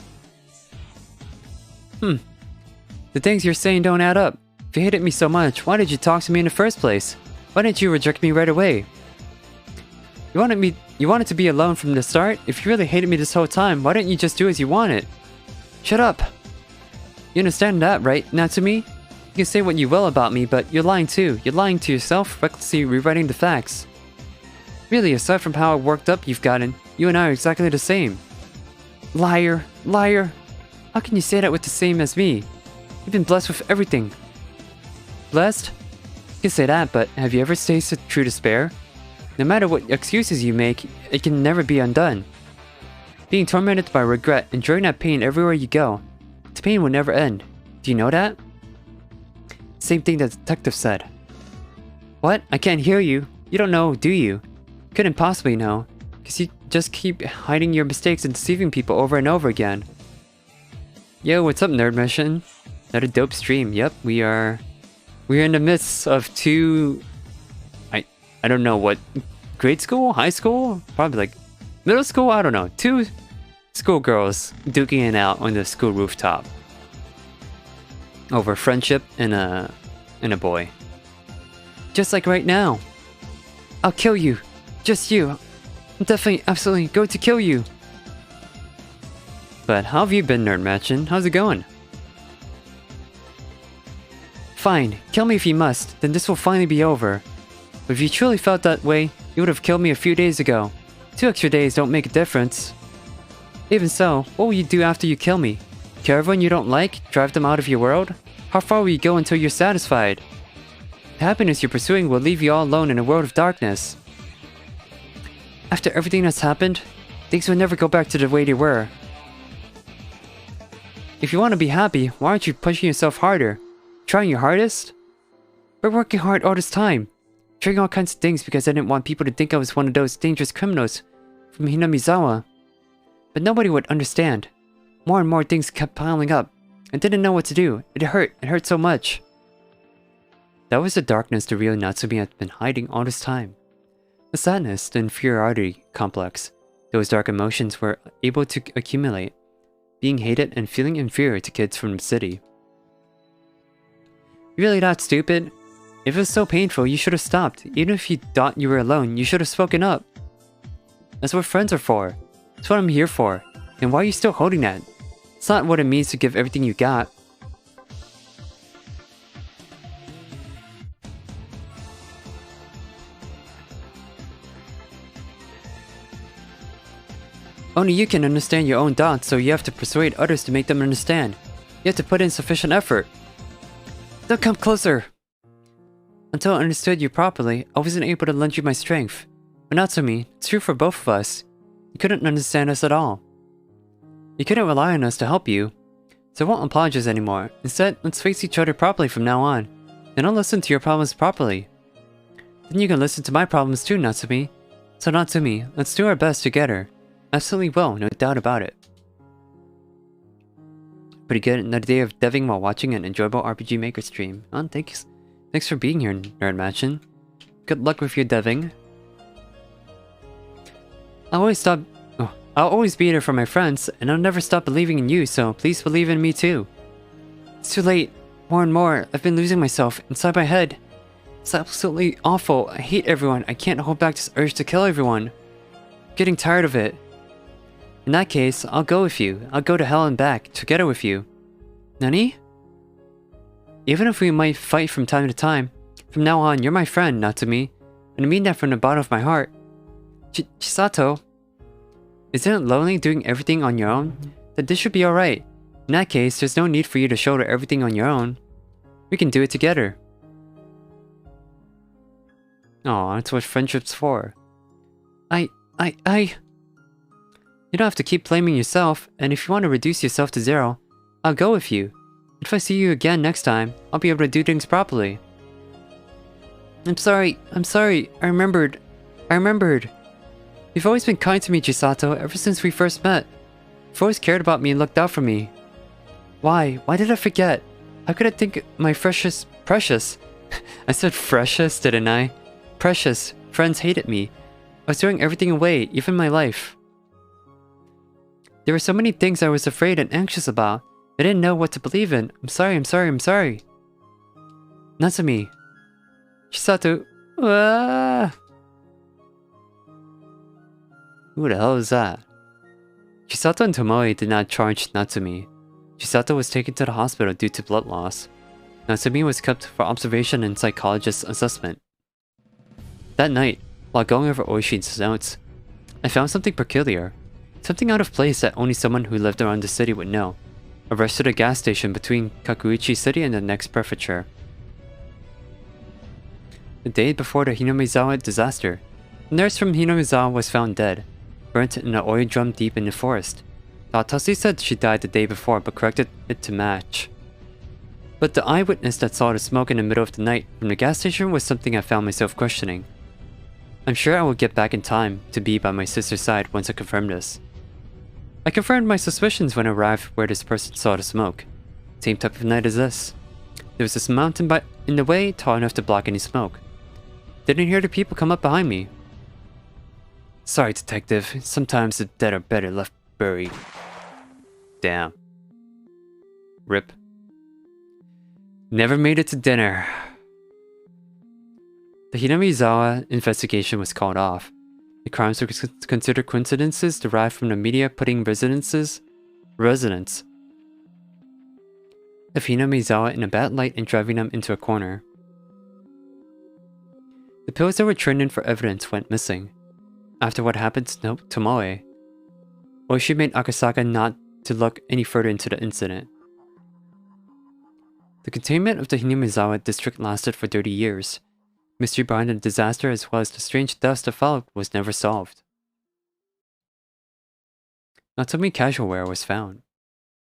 The things you're saying don't add up. If you hated me so much, why did you talk to me in the first place? Why didn't you reject me right away? You wanted to be alone from the start? If you really hated me this whole time, why didn't you just do as you wanted? Shut up! You understand that, right, Natsumi? You can say what you will about me, but you're lying too. You're lying to yourself, recklessly rewriting the facts. Really, aside from how worked up you've gotten, you and I are exactly the same. Liar! Liar! How can you say that with the same as me? You've been blessed with everything. Blessed? You can say that, but have you ever tasted true despair? No matter what excuses you make, it can never be undone. Being tormented by regret, enduring that pain everywhere you go. The pain will never end. Do you know that? Same thing the detective said. What? I can't hear you. You don't know, do you? Couldn't possibly know, because you just keep hiding your mistakes and deceiving people over and over again. Yo, what's up, Nerd Mission? Another dope stream. Yep, we're in the midst of two... I don't know what... Grade school? High school? Probably like... Middle school? I don't know. Two schoolgirls duking it out on the school rooftop. Over friendship and a boy. Just like right now. I'll kill you. Just you. I'm definitely, absolutely going to kill you. But how have you been, Nerd Matchin? How's it going? Fine, kill me if you must, then this will finally be over. But if you truly felt that way, you would have killed me a few days ago. 2 extra days don't make a difference. Even so, what will you do after you kill me? Kill everyone you don't like? Drive them out of your world? How far will you go until you're satisfied? The happiness you're pursuing will leave you all alone in a world of darkness. After everything that's happened, things will never go back to the way they were. If you want to be happy, why aren't you pushing yourself harder? Trying your hardest? We're working hard all this time. Trying all kinds of things because I didn't want people to think I was one of those dangerous criminals from Hinamizawa. But nobody would understand. More and more things kept piling up. I didn't know what to do. It hurt so much. That was the darkness the real Natsumi had been hiding all this time. The sadness, the inferiority complex. Those dark emotions were able to accumulate. Being hated and feeling inferior to kids from the city. You really that stupid? If it was so painful, you should have stopped. Even if you thought you were alone, you should have spoken up. That's what friends are for. That's what I'm here for. And why are you still holding that? It's not what it means to give everything you got. Only you can understand your own thoughts, so you have to persuade others to make them understand. You have to put in sufficient effort. Don't come closer! Until I understood you properly, I wasn't able to lend you my strength. But Natsumi, it's true for both of us. You couldn't understand us at all. You couldn't rely on us to help you. So I won't apologize anymore. Instead, let's face each other properly from now on. And I'll listen to your problems properly. Then you can listen to my problems too, Natsumi. So Natsumi, let's do our best together. Absolutely will, no doubt about it. Pretty good. Another day of deving while watching an enjoyable RPG Maker stream. Thanks for being here, Nerd Matchin. Good luck with your deving. I'll always be there for my friends, and I'll never stop believing in you, so please believe in me too. It's too late. More and more, I've been losing myself inside my head. It's absolutely awful. I hate everyone. I can't hold back this urge to kill everyone. I'm getting tired of it. In that case, I'll go with you. I'll go to hell and back, together with you. Nani? Even if we might fight from time to time, from now on, you're my friend, Natsumi, and I mean that from the bottom of my heart. Chisato, isn't it lonely doing everything on your own? Then this should be alright. In that case, there's no need for you to shoulder everything on your own. We can do it together. Aw, that's what friendship's for. You don't have to keep blaming yourself, and if you want to reduce yourself to 0, I'll go with you. If I see you again next time, I'll be able to do things properly. I'm sorry, I remembered. You've always been kind to me, Chisato, ever since we first met. You've always cared about me and looked out for me. Why did I forget? How could I think my precious... I said precious, didn't I? Precious, friends hated me. I was throwing everything away, even my life. There were so many things I was afraid and anxious about. I didn't know what to believe in. I'm sorry. Natsumi. Chisato. Who the hell is that? Chisato and Tomoe did not charge Natsumi. Chisato was taken to the hospital due to blood loss. Natsumi was kept for observation and psychologist's assessment. That night, while going over Oishin's notes, I found something peculiar. Something out of place that only someone who lived around the city would know. Arrested at a gas station between Kakuichi City and the next prefecture. The day before the Hinamizawa disaster, a nurse from Hinamizawa was found dead, burnt in an oil drum deep in the forest. The autopsy said she died the day before but corrected it to match. But the eyewitness that saw the smoke in the middle of the night from the gas station was something I found myself questioning. I'm sure I will get back in time to be by my sister's side once I confirm this. I confirmed my suspicions when I arrived where this person saw the smoke. Same type of night as this. There was this mountain in the way, tall enough to block any smoke. Didn't hear the people come up behind me. Sorry, detective. Sometimes the dead are better left buried. Damn. Rip. Never made it to dinner. The Hinamizawa investigation was called off. The crimes were considered coincidences derived from the media putting residents of Hinamizawa in a bad light and driving them into a corner. The pills that were turned in for evidence went missing. After what happened to Tomoe, Oishi made Akasaka not to look any further into the incident. The containment of the Hinamizawa district lasted for 30 years. Mystery behind the disaster as well as the strange deaths that followed was never solved. Natsumi casual wear was found.